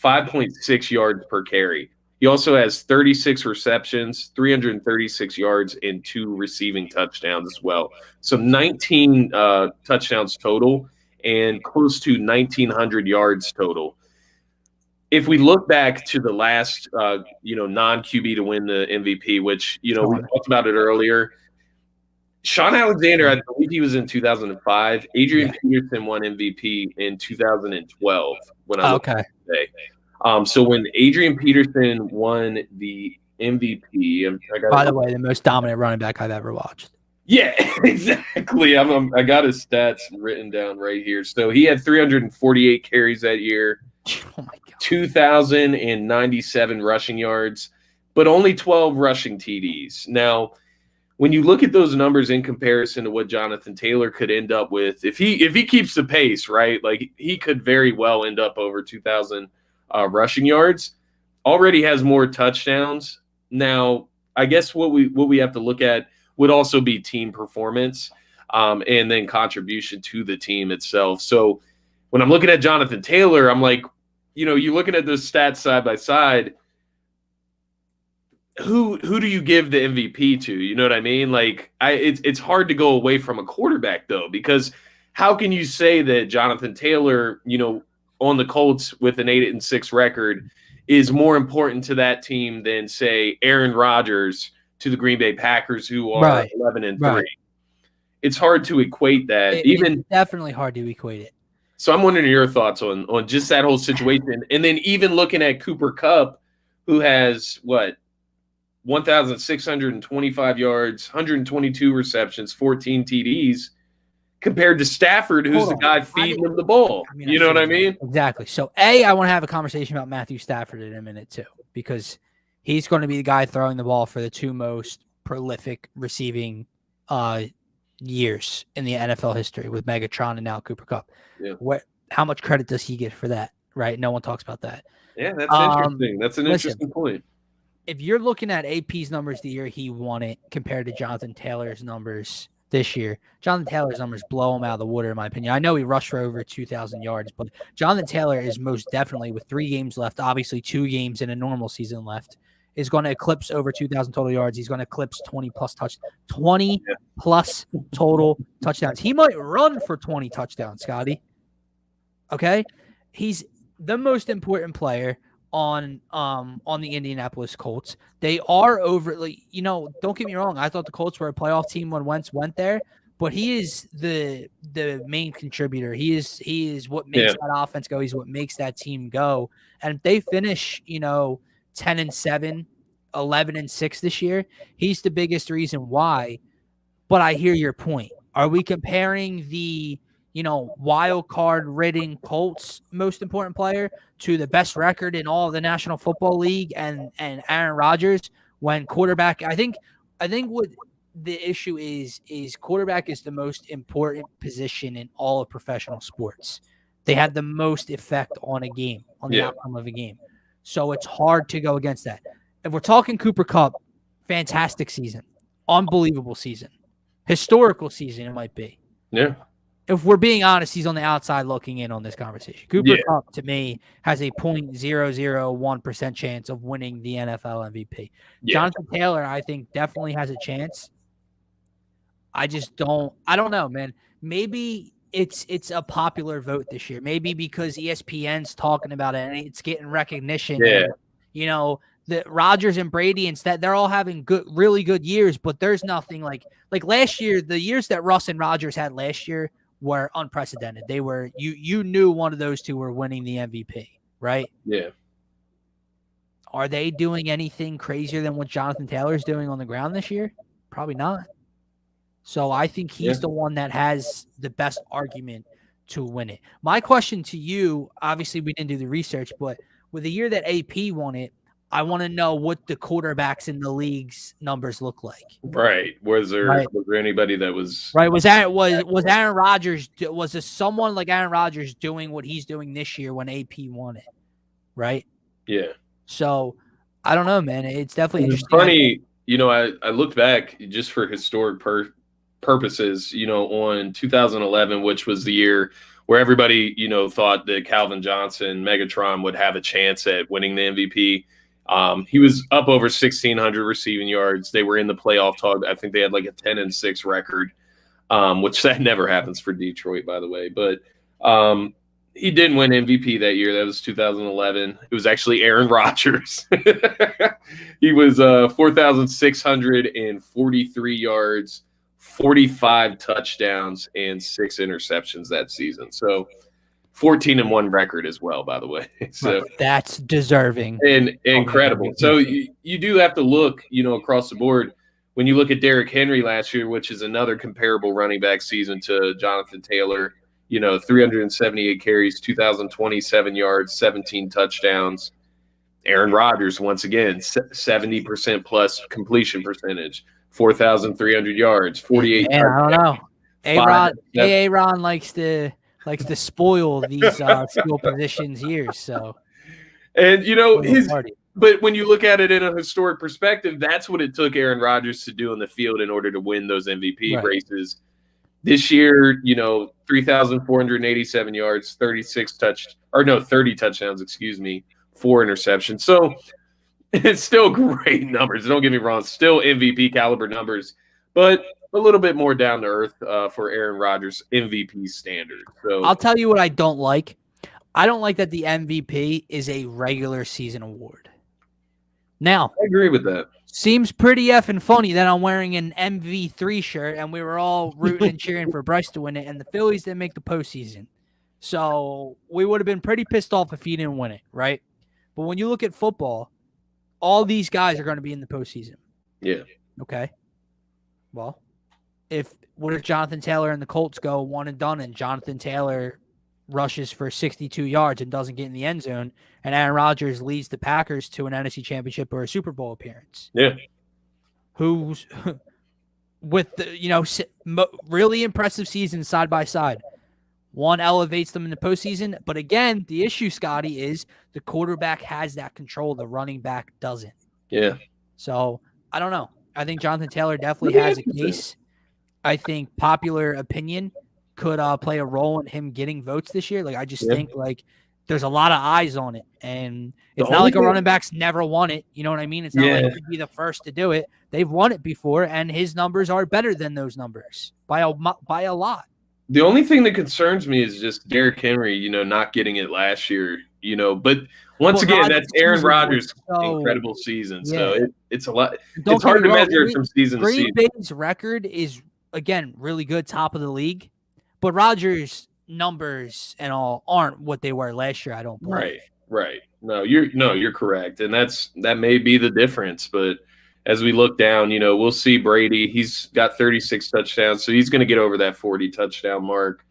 Speaker 1: 5.6 yards per carry. He also has 36 receptions, 336 yards, and 2 receiving touchdowns as well. So 19 touchdowns total and close to 1,900 yards total. If we look back to the last, non-QB to win the MVP, which, we talked about it earlier, Sean Alexander, I believe he was in 2005. Adrian Peterson won MVP in 2012 when I looked at it today. So when Adrian Peterson won the MVP,
Speaker 2: by the way, the most dominant running back I've ever watched.
Speaker 1: Yeah, exactly. I got his stats written down right here. So he had 348 carries that year. Oh my God. 2,097 rushing yards, but only 12 rushing TDs. Now, when you look at those numbers in comparison to what Jonathan Taylor could end up with, if he keeps the pace, right, like he could very well end up over 2,000 rushing yards. Already has more touchdowns. Now, I guess what we have to look at would also be team performance, and then contribution to the team itself. So when I'm looking at Jonathan Taylor, I'm like, you're looking at those stats side by side. Who do you give the MVP to? You know what I mean? Like, it's hard to go away from a quarterback though, because how can you say that Jonathan Taylor, on the Colts with an 8-6 record, is more important to that team than say Aaron Rodgers to the Green Bay Packers, who are 11-3? Right. It's hard to equate that.
Speaker 2: It's definitely hard to equate it.
Speaker 1: So I'm wondering your thoughts on just that whole situation. And then even looking at Cooper Kupp, who has 1,625 yards, 122 receptions, 14 TDs, compared to Stafford, who's the guy feeding him the ball. You know what I mean?
Speaker 2: Exactly. So, I want to have a conversation about Matthew Stafford in a minute, too, because he's going to be the guy throwing the ball for the two most prolific receiving years in the NFL history with Megatron and now Cooper Kupp.
Speaker 1: Yeah.
Speaker 2: How much credit does he get for that? Right? No one talks about that.
Speaker 1: Yeah, that's interesting. That's an interesting point.
Speaker 2: If you're looking at AP's numbers the year he won it compared to Jonathan Taylor's numbers this year, Jonathan Taylor's numbers blow him out of the water, in my opinion. I know he rushed for over 2,000 yards, but Jonathan Taylor is most definitely, with 3 games left, obviously 2 games in a normal season left, is going to eclipse over 2,000 total yards. He's going to eclipse 20-plus touchdowns. 20-plus total touchdowns. He might run for 20 touchdowns, Scotty. Okay? He's the most important player on the Indianapolis Colts. They are overtly, don't get me wrong, I thought the Colts were a playoff team when Wentz went there, but he is the main contributor. He is what makes that offense go. He's what makes that team go. And if they finish, 10-7, 11-6 this year. He's the biggest reason why. But I hear your point. Are we comparing the, wild card ridden Colts most important player to the best record in all of the National Football League and Aaron Rodgers when quarterback? I think what the issue is quarterback is the most important position in all of professional sports. They have the most effect on a game, on the outcome of a game. So it's hard to go against that. If we're talking Cooper Kupp, fantastic season, unbelievable season. Historical season, it might be.
Speaker 1: Yeah.
Speaker 2: If we're being honest, he's on the outside looking in on this conversation. Cooper Kupp, to me, has a 0.001% chance of winning the NFL MVP. Yeah. Jonathan Taylor, I think, definitely has a chance. I don't know, man. Maybe it's a popular vote this year. Maybe because ESPN's talking about it and it's getting recognition.
Speaker 1: Yeah.
Speaker 2: And, the Rodgers and Brady instead, they're all having really good years, but there's nothing like last year. The years that Russ and Rodgers had last year were unprecedented. They were you knew one of those two were winning the MVP, right?
Speaker 1: Yeah.
Speaker 2: Are they doing anything crazier than what Jonathan Taylor's doing on the ground this year? Probably not. So I think he's the one that has the best argument to win it. My question to you, obviously we didn't do the research, but with the year that AP won it, I want to know what the quarterbacks in the league's numbers look like.
Speaker 1: Right. Was there anybody that was
Speaker 2: right? Was Aaron Rodgers? Was there someone like Aaron Rodgers doing what he's doing this year when AP won it? Right.
Speaker 1: Yeah.
Speaker 2: So I don't know, man. It's definitely interesting.
Speaker 1: Funny. I looked back just for historic purposes. On 2011, which was the year where everybody thought that Calvin Johnson, Megatron, would have a chance at winning the MVP. He was up over 1,600 receiving yards. They were in the playoff talk. I think they had like a 10-6 record, which that never happens for Detroit, by the way. But he didn't win MVP that year. That was 2011. It was actually Aaron Rodgers. He was 4,643 yards, 45 touchdowns, and 6 interceptions that season. So 14-1 record as well, by the way. So
Speaker 2: that's deserving
Speaker 1: and incredible. So you do have to look, across the board. When you look at Derrick Henry last year, which is another comparable running back season to Jonathan Taylor, 378 carries, 2,027 yards, 17 touchdowns. Aaron Rodgers, once again, 70% plus completion percentage, 4,300 yards, 48.
Speaker 2: I don't know. Aaron likes to spoil these skill positions here. So,
Speaker 1: and but when you look at it in a historic perspective, that's what it took Aaron Rodgers to do in the field in order to win those MVP races. This year, 3,487 yards, 30 touchdowns, 4 interceptions. So it's still great numbers. Don't get me wrong, still MVP caliber numbers, but a little bit more down to earth for Aaron Rodgers MVP standard. So
Speaker 2: I'll tell you what I don't like. I don't like that the MVP is a regular season award. Now,
Speaker 1: I agree with that.
Speaker 2: Seems pretty effing funny that I'm wearing an MV3 shirt and we were all rooting and cheering for Bryce to win it, and the Phillies didn't make the postseason. So we would have been pretty pissed off if he didn't win it, right? But when you look at football, all these guys are going to be in the postseason.
Speaker 1: Yeah.
Speaker 2: Okay. Well, what if Jonathan Taylor and the Colts go one and done and Jonathan Taylor rushes for 62 yards and doesn't get in the end zone, and Aaron Rodgers leads the Packers to an NFC Championship or a Super Bowl appearance?
Speaker 1: Yeah.
Speaker 2: Who's with the, really impressive seasons side by side. One elevates them in the postseason, but again, the issue, Scotty, is the quarterback has that control. The running back doesn't.
Speaker 1: Yeah.
Speaker 2: So I don't know. I think Jonathan Taylor definitely has a case. I think popular opinion could play a role in him getting votes this year. I just think there's a lot of eyes on it, and it's not like a running back's never won it. You know what I mean? It's not like he'd be the first to do it. They've won it before, and his numbers are better than those numbers by a lot.
Speaker 1: The only thing that concerns me is just Derrick Henry, not getting it last year, but once again, that's Aaron Rodgers' incredible season. Yeah. So it's a lot. It's hard to measure it from season to season.
Speaker 2: Green Bay's record is, again, really good, top of the league, but Rodgers' numbers and all aren't what they were last year, I don't believe.
Speaker 1: Right. No, you're correct, and that may be the difference. But as we look down, we'll see Brady. He's got 36 touchdowns, so he's going to get over that 40 touchdown mark.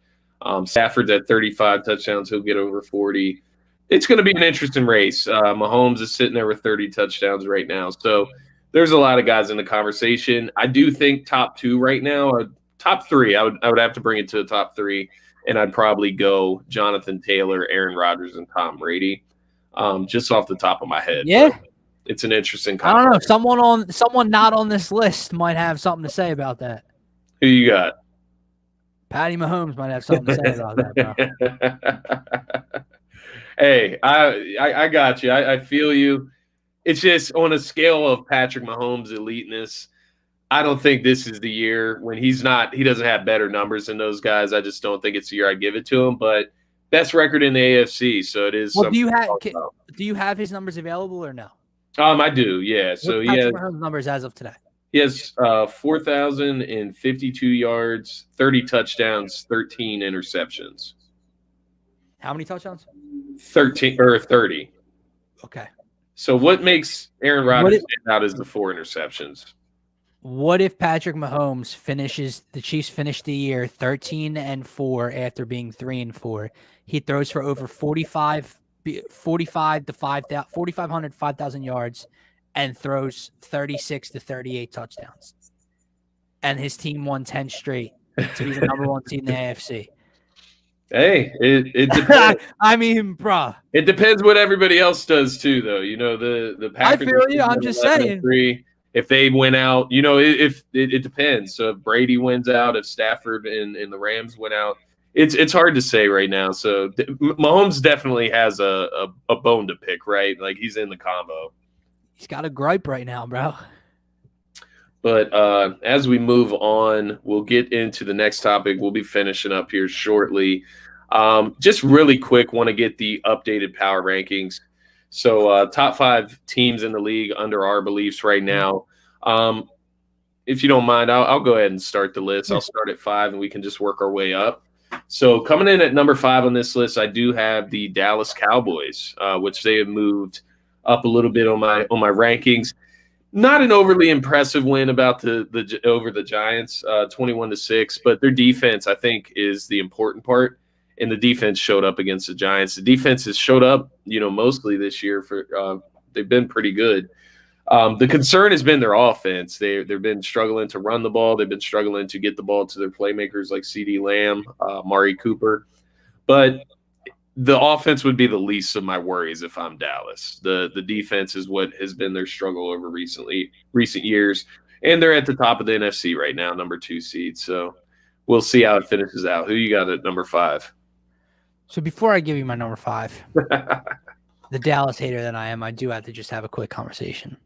Speaker 1: Stafford's at 35 touchdowns; he'll get over 40. It's going to be an interesting race. Mahomes is sitting there with 30 touchdowns right now, so there's a lot of guys in the conversation. I do think top two right now, top three. I would have to bring it to the top three, and I'd probably go Jonathan Taylor, Aaron Rodgers, and Tom Brady. Just off the top of my head.
Speaker 2: Yeah.
Speaker 1: It's an interesting
Speaker 2: I don't know. Someone not on this list might have something to say about that.
Speaker 1: Who you got?
Speaker 2: Patty Mahomes might have something to say about that, bro.
Speaker 1: Hey, I got you. I feel you. It's just on a scale of Patrick Mahomes' eliteness, I don't think this is the year when he doesn't have better numbers than those guys. I just don't think it's the year I give it to him. But best record in the AFC, so it is.
Speaker 2: Well, do you have his numbers available or no?
Speaker 1: I do, yeah. So
Speaker 2: he has numbers as of today.
Speaker 1: He has 4,052 yards, 30 touchdowns, 13 interceptions.
Speaker 2: How many touchdowns?
Speaker 1: 30.
Speaker 2: Okay.
Speaker 1: So what makes Aaron Rodgers stand out is the 4 interceptions.
Speaker 2: What if Patrick Mahomes the Chiefs finish the year 13-4 after being 3-4? He throws for over 4,500 to 5,000 yards and throws 36 to 38 touchdowns. And his team won 10 straight to be the number one team in the AFC.
Speaker 1: Hey, it depends.
Speaker 2: I mean, bruh.
Speaker 1: It depends what everybody else does too, though. The Packers.
Speaker 2: I feel you. I'm just saying.
Speaker 1: If they win out, if it depends. So if Brady wins out, if Stafford and the Rams win out, it's hard to say right now. So Mahomes definitely has a bone to pick, right? Like he's in the combo.
Speaker 2: He's got a gripe right now, bro.
Speaker 1: But as we move on, we'll get into the next topic. We'll be finishing up here shortly. Just really quick, want to get the updated power rankings. So top 5 teams in the league under our beliefs right now. If you don't mind, I'll go ahead and start the list. I'll start at 5, and we can just work our way up. So coming in at number 5 on this list, I do have the Dallas Cowboys, which they have moved up a little bit on my rankings. Not an overly impressive win about over the Giants, 21-6, but their defense, I think, is the important part. And the defense showed up against the Giants. The defense has showed up, mostly this year. They've been pretty good. The concern has been their offense. They've been struggling to run the ball. They've been struggling to get the ball to their playmakers like CeeDee Lamb, Amari Cooper. But the offense would be the least of my worries if I'm Dallas. The defense is what has been their struggle over recent years. And they're at the top of the NFC right now, number 2 seed. So we'll see how it finishes out. Who you got at number 5?
Speaker 2: So before I give you my number 5, the Dallas hater that I am, I do have to just have a quick conversation.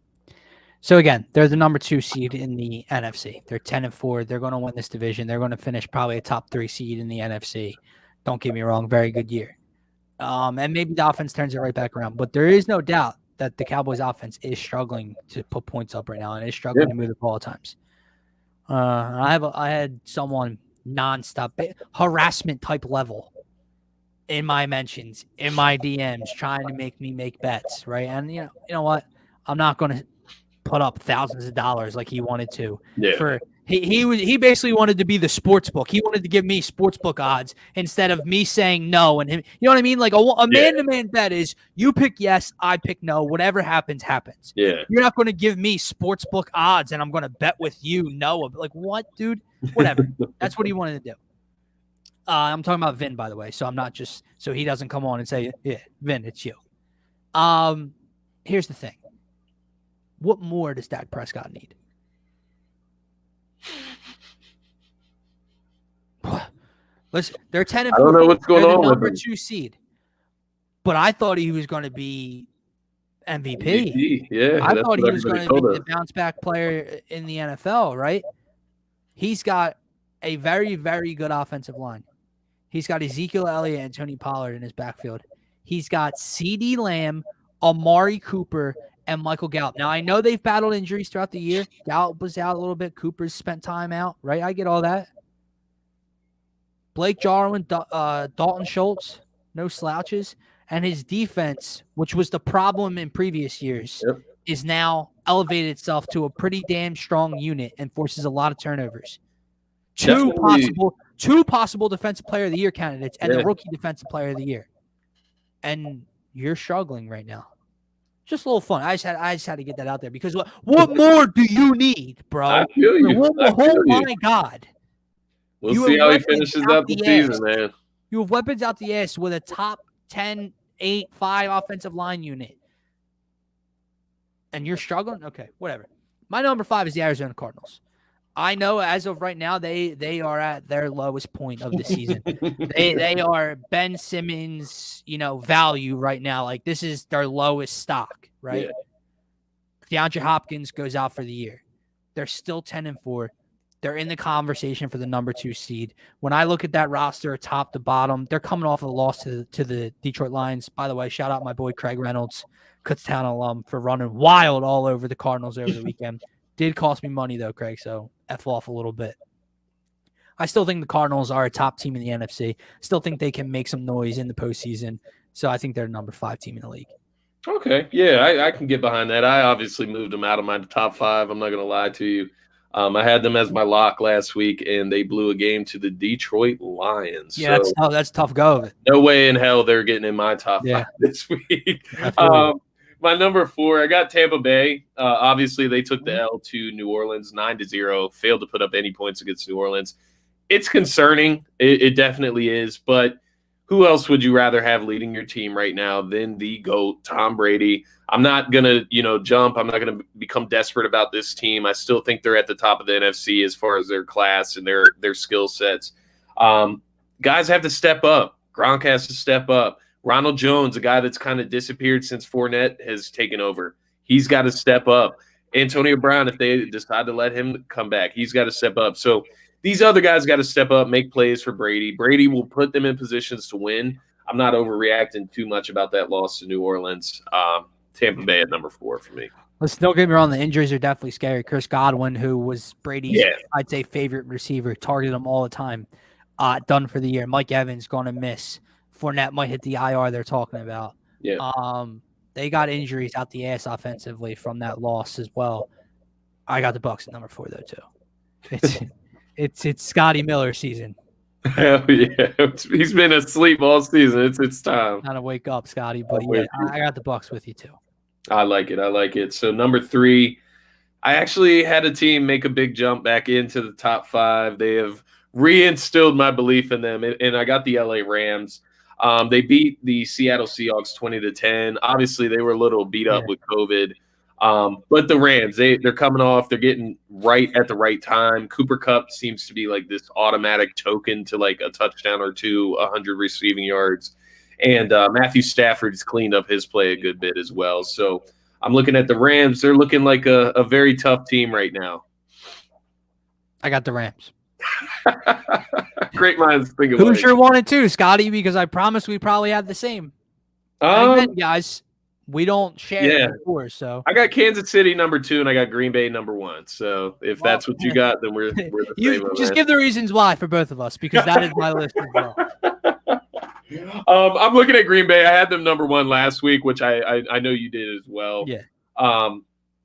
Speaker 2: So again, they're the number 2 seed in the NFC. They're 10-4. They're going to win this division. They're going to finish probably a top 3 seed in the NFC. Don't get me wrong, very good year. And maybe the offense turns it right back around. But there is no doubt that the Cowboys offense is struggling to put points up right now and is struggling to move the ball at times. I had someone nonstop harassment type level in my mentions, in my DMs, trying to make me make bets, right? And you know what? I'm not going to put up thousands of dollars like he wanted to. Yeah. He basically wanted to be the sports book. He wanted to give me sports book odds instead of me saying no and him. You know what I mean? Like a man-to-man bet is you pick yes, I pick no. Whatever happens, happens.
Speaker 1: Yeah.
Speaker 2: You're not going to give me sports book odds and I'm going to bet with you no. Like what, dude? Whatever. That's what he wanted to do. I'm talking about Vin, by the way. So I'm not just so he doesn't come on and say, yeah, Vin, it's you. Here's the thing. What more does Dak Prescott need? Listen, they're 10-4.
Speaker 1: I don't know what's going on.
Speaker 2: Number 2 seed, but I thought he was going to be MVP.
Speaker 1: Yeah,
Speaker 2: I thought he was going to be the bounce back player in the NFL. Right? He's got a very, very good offensive line. He's got Ezekiel Elliott and Tony Pollard in his backfield. He's got CeeDee Lamb, Amari Cooper, and Michael Gallup. Now, I know they've battled injuries throughout the year. Gallup was out a little bit. Cooper's spent time out, right? I get all that. Blake Jarwin, Dalton Schultz, no slouches. and his defense, which was the problem in previous years,
Speaker 1: Yep.
Speaker 2: is now elevated itself to a pretty damn strong unit and forces a lot of turnovers. Two possible defensive player of the year candidates and the rookie defensive player of the year. And you're struggling right now. Just a little fun. I just had to get that out there because what more do you need, bro?
Speaker 1: I feel you.
Speaker 2: My God.
Speaker 1: We'll see how he finishes out the season, man.
Speaker 2: You have weapons out the ass with a top 10, 8, 5 offensive line unit. And you're struggling? Okay, whatever. My number 5 is the Arizona Cardinals. I know as of right now, they are at their lowest point of the season. they are Ben Simmons, value right now. Like, this is their lowest stock, right? Yeah. DeAndre Hopkins goes out for the year. They're still 10-4. They're in the conversation for the number 2 seed. When I look at that roster top to bottom, they're coming off of a loss to the Detroit Lions. By the way, shout out my boy Craig Reynolds, Kutztown alum, for running wild all over the Cardinals over the weekend. Did cost me money, though, Craig, so F off a little bit. I still think the Cardinals are a top team in the NFC. Still think they can make some noise in the postseason. So I think they're number 5 team in the league.
Speaker 1: Okay. Yeah, I can get behind that. I obviously moved them out of my top 5. I'm not going to lie to you. I had them as my lock last week, and they blew a game to the Detroit Lions.
Speaker 2: Yeah, so that's tough go of it.
Speaker 1: No way in hell they're getting in my top 5 this week. My number 4, I got Tampa Bay. Obviously, they took the L to New Orleans 9-0, failed to put up any points against New Orleans. It's concerning. It definitely is. But who else would you rather have leading your team right now than the GOAT, Tom Brady? I'm not going to, jump. I'm not going to become desperate about this team. I still think they're at the top of the NFC as far as their class and their skill sets. Guys have to step up. Gronk has to step up. Ronald Jones, a guy that's kind of disappeared since Fournette has taken over. He's got to step up. Antonio Brown, if they decide to let him come back, he's got to step up. So these other guys got to step up, make plays for Brady. Brady will put them in positions to win. I'm not overreacting too much about that loss to New Orleans. Tampa Bay at number 4 for me.
Speaker 2: Listen, don't get me wrong. The injuries are definitely scary. Chris Godwin, who was Brady's, I'd say, favorite receiver, targeted him all the time. Done for the year. Mike Evans going to miss. Fournette might hit the IR they're talking about.
Speaker 1: Yeah.
Speaker 2: They got injuries out the ass offensively from that loss as well. I got the Bucs at number 4 though too. It's Scotty Miller season.
Speaker 1: Hell yeah, he's been asleep all season. It's time.
Speaker 2: Kind of wake up, Scotty. But yeah, I got the Bucs with you too.
Speaker 1: I like it. So number 3, I actually had a team make a big jump back into the top 5. They have reinstilled my belief in them, and I got the LA Rams. They beat the Seattle Seahawks 20-10. Obviously, they were a little beat up with COVID. But the Rams, they're coming off. They're getting right at the right time. Cooper Kupp seems to be like this automatic token to like a touchdown or 2, 100 receiving yards. And Matthew Stafford's cleaned up his play a good bit as well. So I'm looking at the Rams. They're looking like a very tough team right now. I
Speaker 2: got the Rams.
Speaker 1: Great minds think alike.
Speaker 2: Who's your 1 and 2, Scotty? Because I promise we probably have the same. Guys, we don't share before, so
Speaker 1: I got Kansas City number 2, and I got Green Bay number 1. So if that's what you got, then we're the
Speaker 2: same. Just give the reasons why for both of us, because that is my list as well.
Speaker 1: I'm looking at Green Bay. I had them number 1 last week, which I know you did as well.
Speaker 2: Yeah.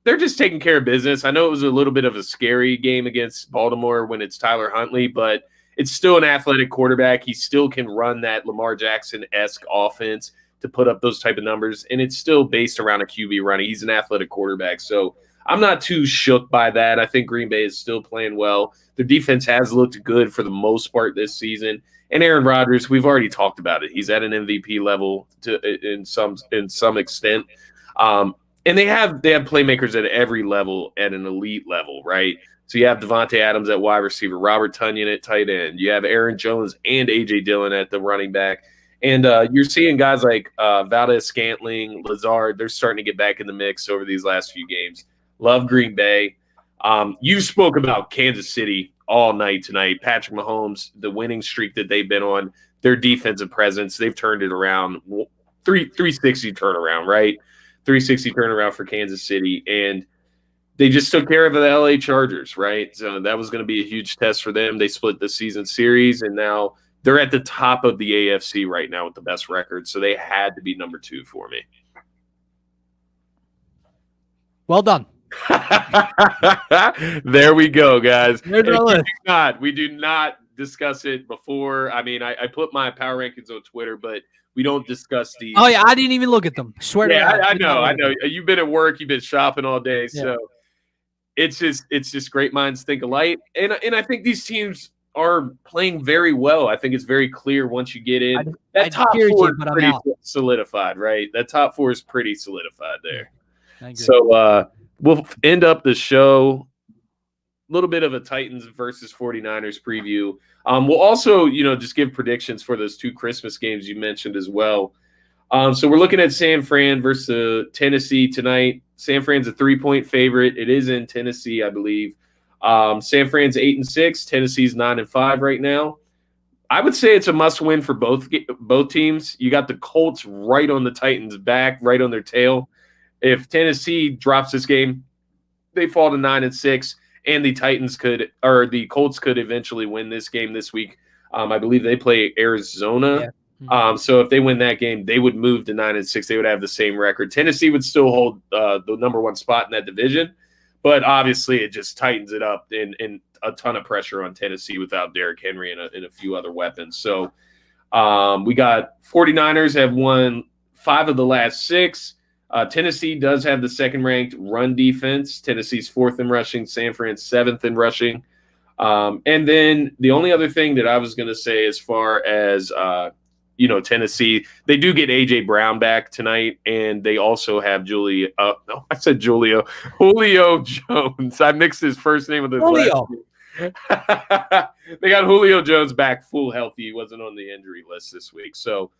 Speaker 1: They're just taking care of business. I know it was a little bit of a scary game against Baltimore when it's Tyler Huntley, but it's still an athletic quarterback. He still can run that Lamar Jackson-esque offense to put up those type of numbers, and it's still based around a QB running. He's an athletic quarterback, so I'm not too shook by that. I think Green Bay is still playing well. Their defense has looked good for the most part this season, and Aaron Rodgers, we've already talked about it. He's at an MVP level in some extent. And they have playmakers at every level, at an elite level, right? So you have Devontae Adams at wide receiver, Robert Tonyan at tight end. You have Aaron Jones and A.J. Dillon at the running back. And you're seeing guys like Valdez-Scantling, Lazard, they're starting to get back in the mix over these last few games. Love Green Bay. You spoke about Kansas City all night tonight. Patrick Mahomes, the winning streak that they've been on, their defensive presence, they've turned it around. 360 turnaround, right? 360 turnaround for Kansas City, and they just took care of the LA Chargers, right? So that was going to be a huge test for them. They split the season series, and now they're at the top of the AFC right now with the best record, so they had to be number 2 for me.
Speaker 2: Well done.
Speaker 1: There we go, guys.
Speaker 2: We
Speaker 1: do not discuss it before. I mean, I put my power rankings on Twitter, but we don't discuss these.
Speaker 2: Oh yeah, I didn't even look at them. Swear to God.
Speaker 1: I know. You've been at work, you've been shopping all day, so it's just great minds think alike. And I think these teams are playing very well. I think it's very clear once you get in. That top 4 is pretty solidified, right? That top 4 is pretty solidified there. So we'll end up the show a little bit of a Titans versus 49ers preview. We'll also, just give predictions for those 2 Christmas games you mentioned as well. So we're looking at San Fran versus Tennessee tonight. San Fran's a 3-point favorite. It is in Tennessee, I believe. San Fran's 8-6. Tennessee's 9-5 right now. I would say it's a must-win for both teams. You got the Colts right on the Titans' back, right on their tail. If Tennessee drops this game, they fall to 9-6, and the Colts could eventually win this game this week. I believe they play Arizona. Yeah. So if they win that game, they would move to 9-6. They would have the same record. Tennessee would still hold the number 1 spot in that division, but obviously it just tightens it up and a ton of pressure on Tennessee without Derrick Henry and a few other weapons. So we got 49ers have won 5 of the last 6. Tennessee does have the second-ranked run defense. Tennessee's 4th in rushing. San Fran's 7th in rushing. And then the only other thing that I was going to say as far as, Tennessee, they do get A.J. Brown back tonight, and they also have Julio Jones. I mixed his first name with his last name. They got Julio Jones back full healthy. He wasn't on the injury list this week. So,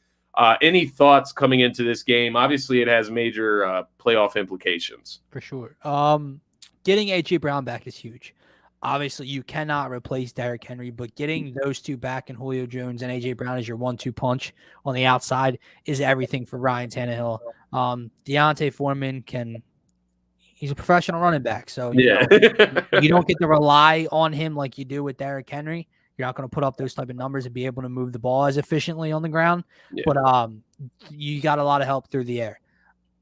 Speaker 1: any thoughts coming into this game? Obviously, it has major playoff implications.
Speaker 2: For sure. Getting A.J. Brown back is huge. Obviously, you cannot replace Derrick Henry, but getting those 2 back and Julio Jones and A.J. Brown as your 1-2 punch on the outside is everything for Ryan Tannehill. Deontay Foreman he's a professional running back, so you don't get to rely on him like you do with Derrick Henry. You're not going to put up those type of numbers and be able to move the ball as efficiently on the ground. Yeah. But you got a lot of help through the air.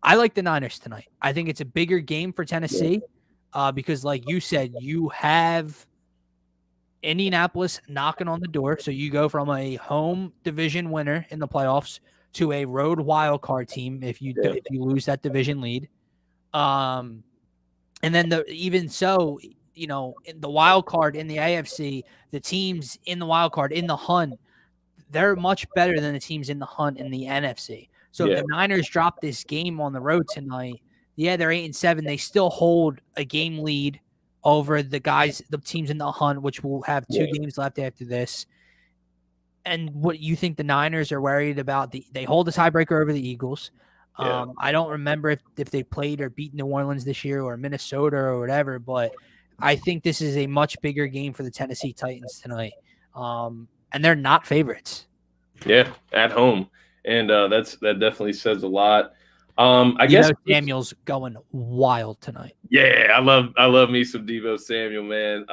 Speaker 2: I like the Niners tonight. I think it's a bigger game for Tennessee because, like you said, you have Indianapolis knocking on the door. So you go from a home division winner in the playoffs to a road wild card team if you lose that division lead. And then even so, in the wild card in the AFC, the teams in the wild card in the hunt, they're much better than the teams in the hunt in the NFC. So if the Niners drop this game on the road tonight, they're 8-7. They still hold a game lead over the teams in the hunt, which will have 2 games left after this. And what you think the Niners are worried about? They hold a tiebreaker over the Eagles. I don't remember if they played or beat New Orleans this year or Minnesota or whatever, but I think this is a much bigger game for the Tennessee Titans tonight. And they're not favorites.
Speaker 1: Yeah, at home. And that definitely says a lot. I guess
Speaker 2: Samuel's going wild tonight.
Speaker 1: Yeah, I love me some Deebo Samuel, man.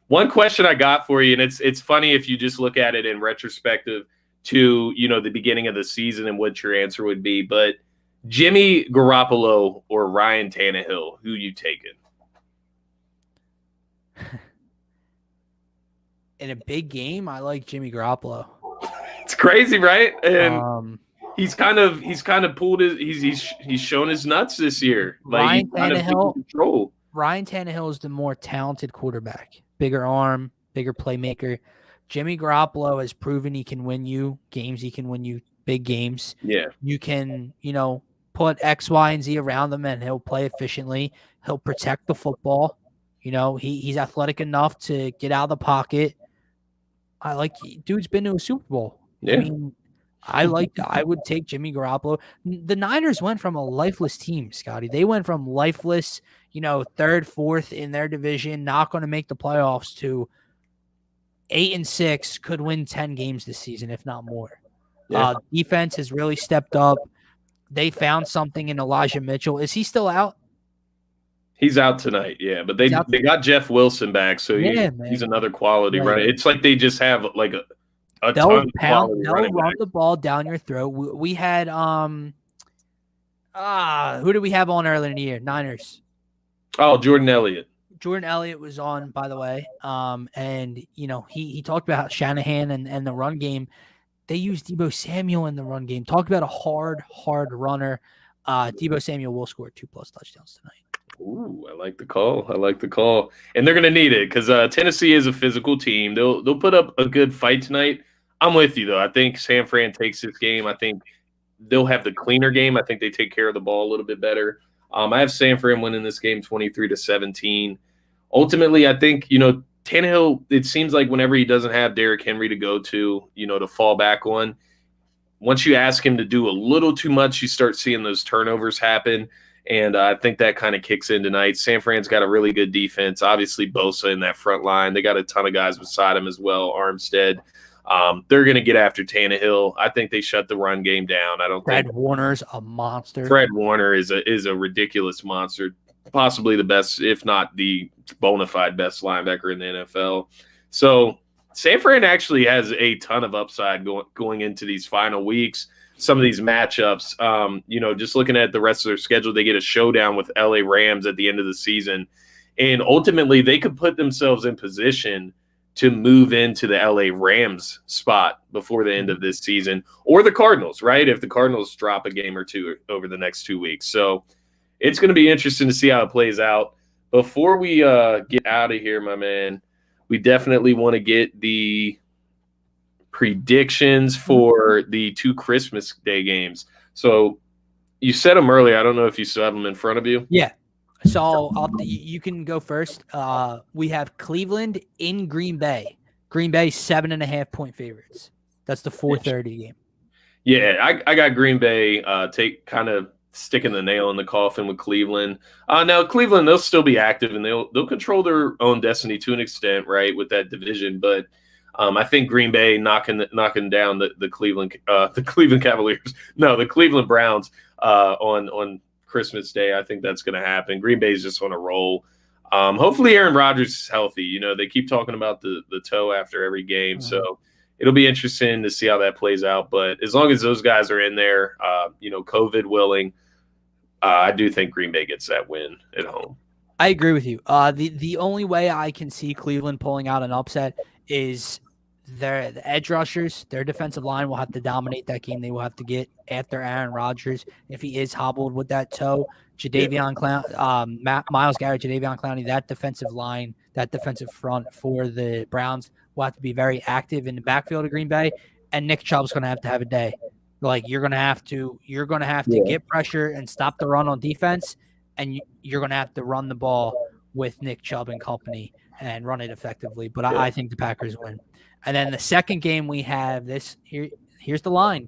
Speaker 1: One question I got for you, and it's funny if you just look at it in retrospective to the beginning of the season and what your answer would be, but Jimmy Garoppolo or Ryan Tannehill, who you taking?
Speaker 2: In a big game, I like Jimmy Garoppolo.
Speaker 1: It's crazy, right? And he's kind of pulled he's shown his nuts this year.
Speaker 2: Ryan Tannehill is the more talented quarterback, bigger arm, bigger playmaker. Jimmy Garoppolo has proven he can win you games. He can win you big games.
Speaker 1: Yeah,
Speaker 2: you can put X, Y, and Z around him, and he'll play efficiently. He'll protect the football. He's athletic enough to get out of the pocket. Dude's been to a Super Bowl.
Speaker 1: Yeah.
Speaker 2: I would take Jimmy Garoppolo. The Niners went from a lifeless team, Scotty. They went from lifeless, 3rd, 4th in their division, not going to make the playoffs, to 8-6, could win 10 games this season, if not more. Yeah. Defense has really stepped up. They found something in Elijah Mitchell. Is he still out?
Speaker 1: He's out tonight, yeah. But they got Jeff Wilson back, so he's another quality runner. It's like they just have A ton
Speaker 2: They'll
Speaker 1: of
Speaker 2: pound,
Speaker 1: quality
Speaker 2: they'll
Speaker 1: running
Speaker 2: run
Speaker 1: backs.
Speaker 2: the ball down your throat. We had who did we have on earlier in the year? Niners.
Speaker 1: Oh, Jordan Elliott.
Speaker 2: Jordan Elliott was on, by the way. And he talked about Shanahan and the run game. They use Deebo Samuel in the run game. Talk about a hard runner. Deebo Samuel will score 2+ touchdowns tonight.
Speaker 1: Ooh, I like the call. I like the call, and they're going to need it because Tennessee is a physical team. They'll put up a good fight tonight. I'm with you though. I think San Fran takes this game. I think they'll have the cleaner game. I think they take care of the ball a little bit better. I have San Fran winning this game 23-17. Ultimately, I think Tannehill. It seems like whenever he doesn't have Derrick Henry to go to fall back on, once you ask him to do a little too much, you start seeing those turnovers happen. And I think that kind of kicks in tonight. San Fran's got a really good defense. Obviously, Bosa in that front line. They got a ton of guys beside him as well. Armstead. They're going to get after Tannehill. I think they shut the run game down. I don't think
Speaker 2: Fred Warner's a monster.
Speaker 1: Fred Warner is a ridiculous monster. Possibly the best, if not the bona fide best linebacker in the NFL. So San Fran actually has a ton of upside going into these final weeks. Some of these matchups, just looking at the rest of their schedule, they get a showdown with LA Rams at the end of the season. And ultimately, they could put themselves in position to move into the LA Rams spot before the end of this season, or the Cardinals, right? If the Cardinals drop a game or two over the next 2 weeks. So it's going to be interesting to see how it plays out. Before we get out of here, my man, we definitely want to get the predictions for the 2 Christmas Day games. So you said them earlier. I don't know if you still have them in front of you.
Speaker 2: Yeah. So you can go first. We have Cleveland in Green Bay. Green Bay 7.5-point favorites. That's the 4:30 game.
Speaker 1: Yeah, I got Green Bay kind of sticking the nail in the coffin with Cleveland. Now Cleveland, they'll still be active and they'll control their own destiny to an extent, right, with that division. But I think Green Bay knocking down the Cleveland Cavaliers, no, the Cleveland Browns on Christmas Day. I think that's going to happen. Green Bay's just on a roll. Hopefully Aaron Rodgers is healthy. They keep talking about the toe after every game, so it'll be interesting to see how that plays out. But as long as those guys are in there, COVID willing, I do think Green Bay gets that win at home.
Speaker 2: I agree with you. The only way I can see Cleveland pulling out an upset is the edge rushers. Their defensive line will have to dominate that game. They will have to get after Aaron Rodgers if he is hobbled with that toe. Jadeveon Myles Garrett, Jadeveon Clowney, that defensive line, that defensive front for the Browns will have to be very active in the backfield of Green Bay, and Nick Chubb's going to have a day. Like you're going to have to get pressure and stop the run on defense, and you're going to have to run the ball with Nick Chubb and company and run it effectively. But I think the Packers win. And then the second game we have here's the line.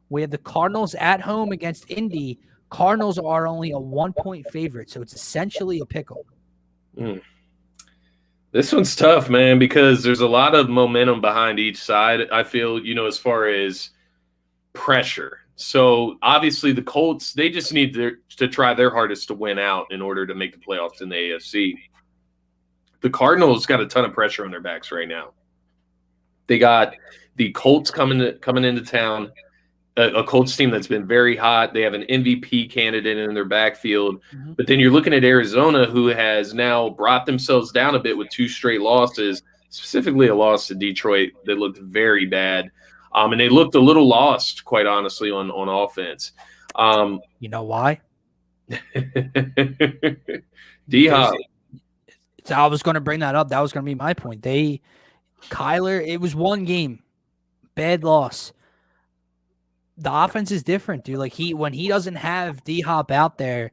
Speaker 2: We have the Cardinals at home against Indy. Cardinals are only a 1-point favorite, so it's essentially a pickle.
Speaker 1: This one's tough, man, because there's a lot of momentum behind each side. I feel, as far as pressure. So obviously the Colts, they just need to try their hardest to win out in order to make the playoffs in the AFC. The Cardinals got a ton of pressure on their backs right now. They got the Colts coming into town, a Colts team that's been very hot. They have an MVP candidate in their backfield. But then you're looking at Arizona, who has now brought themselves down a bit with 2 straight losses, specifically a loss to Detroit that looked very bad. And they looked a little lost, quite honestly, on offense.
Speaker 2: You know why?
Speaker 1: D-Hop.
Speaker 2: I was going to bring that up. That was going to be my point. Kyler, it was one game, bad loss. The offense is different, dude. Like when he doesn't have D-Hop out there,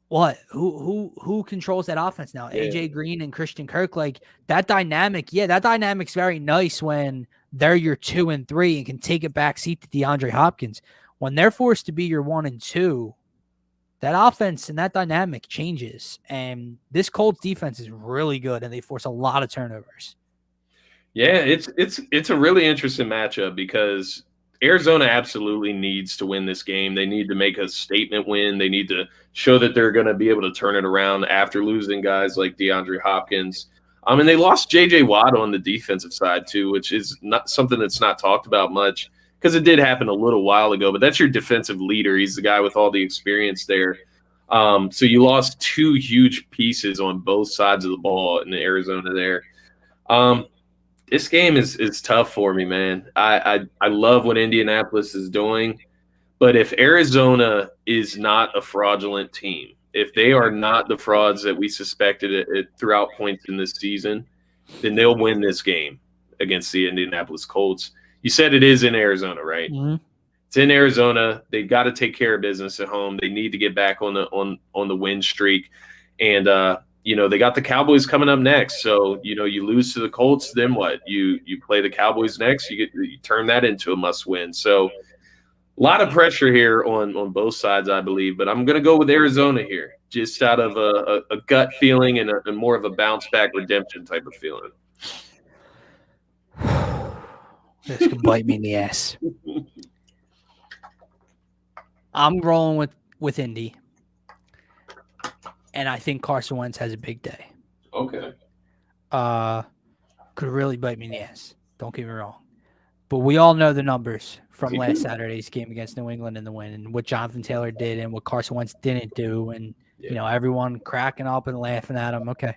Speaker 2: what? Who controls that offense now?
Speaker 1: Yeah.
Speaker 2: AJ Green and Christian Kirk, like that dynamic. Yeah, that dynamic's very nice when they're your 2 and 3 and can take a back seat to DeAndre Hopkins. When they're forced to be your 1 and 2, that offense and that dynamic changes. And this Colts defense is really good, and they force a lot of turnovers.
Speaker 1: Yeah, it's a really interesting matchup because Arizona absolutely needs to win this game. They need to make a statement win. They need to show that they're going to be able to turn it around after losing guys like DeAndre Hopkins. And they lost J.J. Watt on the defensive side too, which is not something that's not talked about much because it did happen a little while ago. But that's your defensive leader. He's the guy with all the experience there. So you lost two huge pieces on both sides of the ball in Arizona there. This game is tough for me, man. I love what Indianapolis is doing, but if Arizona is not a fraudulent team, if they are not the frauds that we suspected it throughout points in this season, then they'll win this game against the Indianapolis Colts. You said it is in Arizona, right?
Speaker 2: Mm-hmm.
Speaker 1: It's in Arizona. They've got to take care of business at home. They need to get back on the win streak, and they got the Cowboys coming up next. So you lose to the Colts, then what? You play the Cowboys next. You turn that into a must win. So a lot of pressure here on both sides, I believe, but I'm going to go with Arizona here, just out of a gut feeling and more of a bounce back redemption type of feeling.
Speaker 2: This could bite me in the ass. I'm rolling with Indy, and I think Carson Wentz has a big day.
Speaker 1: Okay.
Speaker 2: Could really bite me in the ass. Don't get me wrong. But we all know the numbers from last Saturday's game against New England in the win, and what Jonathan Taylor did and what Carson Wentz didn't do, and everyone cracking up and laughing at him. Okay.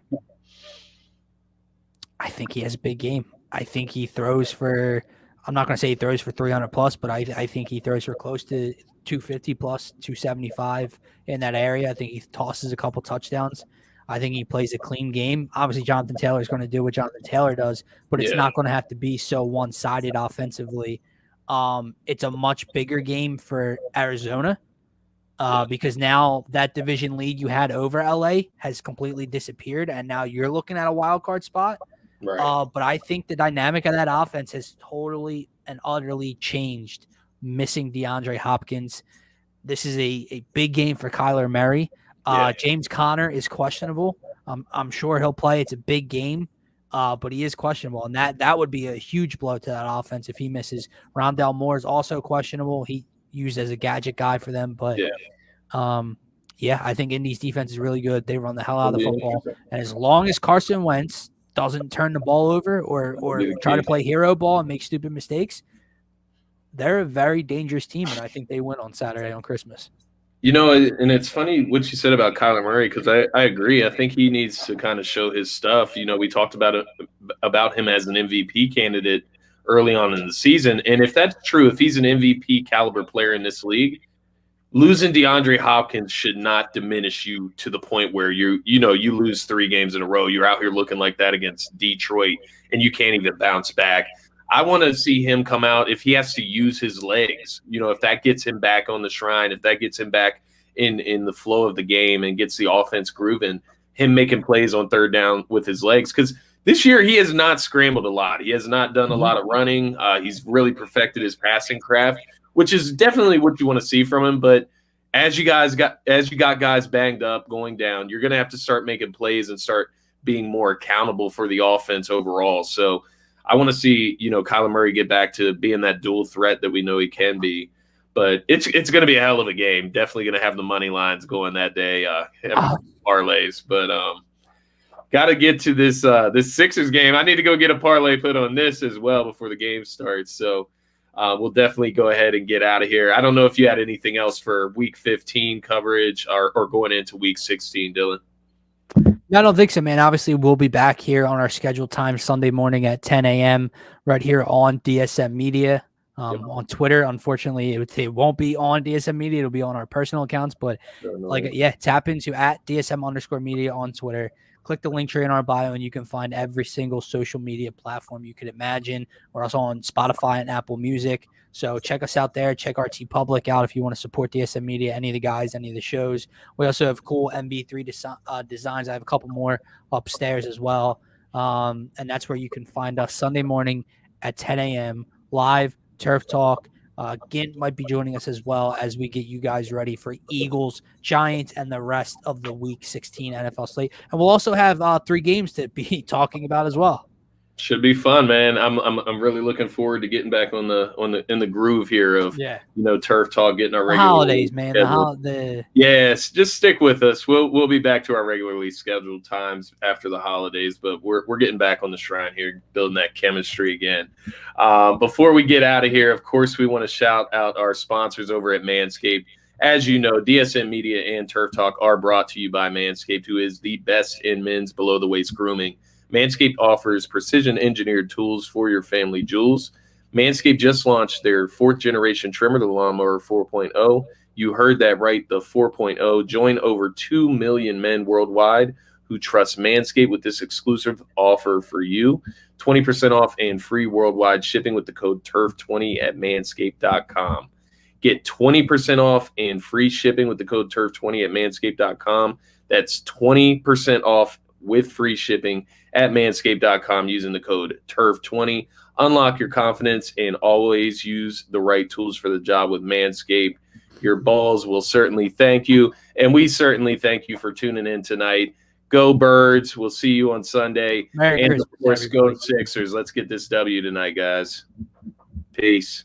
Speaker 2: I think he has a big game. I think he throws for – I'm not going to say he throws for 300 plus, but I think he throws for close to 250 plus, 275 in that area. I think he tosses a couple touchdowns. I think he plays a clean game. Obviously, Jonathan Taylor is going to do what Jonathan Taylor does, but it's not going to have to be so one-sided offensively. It's a much bigger game for Arizona because now that division lead you had over LA has completely disappeared, and now you're looking at a wild card spot.
Speaker 1: Right.
Speaker 2: But I think the dynamic of that offense has totally and utterly changed, missing DeAndre Hopkins. This is a big game for Kyler Murray. James Conner is questionable. I'm sure he'll play. It's a big game, but he is questionable, and that would be a huge blow to that offense if he misses. Rondale Moore is also questionable. He used as a gadget guy for them, but I think Indy's defense is really good. They run the hell out of the football, and as long as Carson Wentz doesn't turn the ball over or try to play hero ball and make stupid mistakes, they're a very dangerous team, and I think they win on Saturday on Christmas.
Speaker 1: And it's funny what you said about Kyler Murray because I agree. I think he needs to kind of show his stuff. We talked about him as an MVP candidate early on in the season, and if that's true, if he's an MVP caliber player in this league, losing DeAndre Hopkins should not diminish you to the point where you lose 3 games in a row. You're out here looking like that against Detroit, and you can't even bounce back. I want to see him come out if he has to use his legs. If that gets him back on the shrine, if that gets him back in the flow of the game and gets the offense grooving, him making plays on third down with his legs. Because this year he has not scrambled a lot. He has not done a lot of running. He's really perfected his passing craft, which is definitely what you want to see from him. But as you got guys banged up going down, you're going to have to start making plays and start being more accountable for the offense overall. So I want to see, Kyler Murray get back to being that dual threat that we know he can be. But it's going to be a hell of a game. Definitely going to have the money lines going that day, parlays. But got to get to this Sixers game. I need to go get a parlay put on this as well before the game starts. So we'll definitely go ahead and get out of here. I don't know if you had anything else for Week 15 coverage or going into Week 16, Dylan.
Speaker 2: I don't think so, man. Obviously, we'll be back here on our scheduled time Sunday morning at 10 a.m. right here on DSM Media. On Twitter. Unfortunately, it won't be on DSM Media. It'll be on our personal accounts. But tap into at DSM_media on Twitter. Click the link tree in our bio, and you can find every single social media platform you could imagine. We're also on Spotify and Apple Music. So check us out there. Check our TeePublic out if you want to support DSM Media, any of the guys, any of the shows. We also have cool MB3 designs. I have a couple more upstairs as well. And that's where you can find us Sunday morning at 10 a.m. live. Turf Talk. Gint might be joining us as well as we get you guys ready for Eagles, Giants, and the rest of the Week 16 NFL slate. And we'll also have 3 games to be talking about as well.
Speaker 1: Should be fun, man. I'm really looking forward to getting back on the in the groove here of
Speaker 2: Yeah.
Speaker 1: turf talk, getting our
Speaker 2: The
Speaker 1: regularly
Speaker 2: holidays, man.
Speaker 1: scheduled.
Speaker 2: The
Speaker 1: Yes, just stick with us. We'll be back to our regularly scheduled times after the holidays, but we're getting back on the shrine here, building that chemistry again. Before we get out of here, of course, we want to shout out our sponsors over at Manscaped. As you know, DSM Media and Turf Talk are brought to you by Manscaped, who is the best in men's below the waist grooming. Manscaped offers precision engineered tools for your family jewels. Manscaped just launched their fourth generation trimmer, the Lawnmower 4.0. You heard that right, the 4.0. Join over 2 million men worldwide who trust Manscaped with this exclusive offer for you. 20% off and free worldwide shipping with the code TURF20 at manscaped.com. Get 20% off and free shipping with the code TURF20 at manscaped.com. That's 20% off with free shipping at manscaped.com using the code TURF20. Unlock your confidence and always use the right tools for the job with Manscaped. Your balls will certainly thank you, and we certainly thank you for tuning in tonight. Go Birds. We'll see you on Sunday.
Speaker 2: Merry
Speaker 1: And,
Speaker 2: Christmas,
Speaker 1: of course,
Speaker 2: everybody.
Speaker 1: go Sixers. Let's get this W tonight, guys. Peace.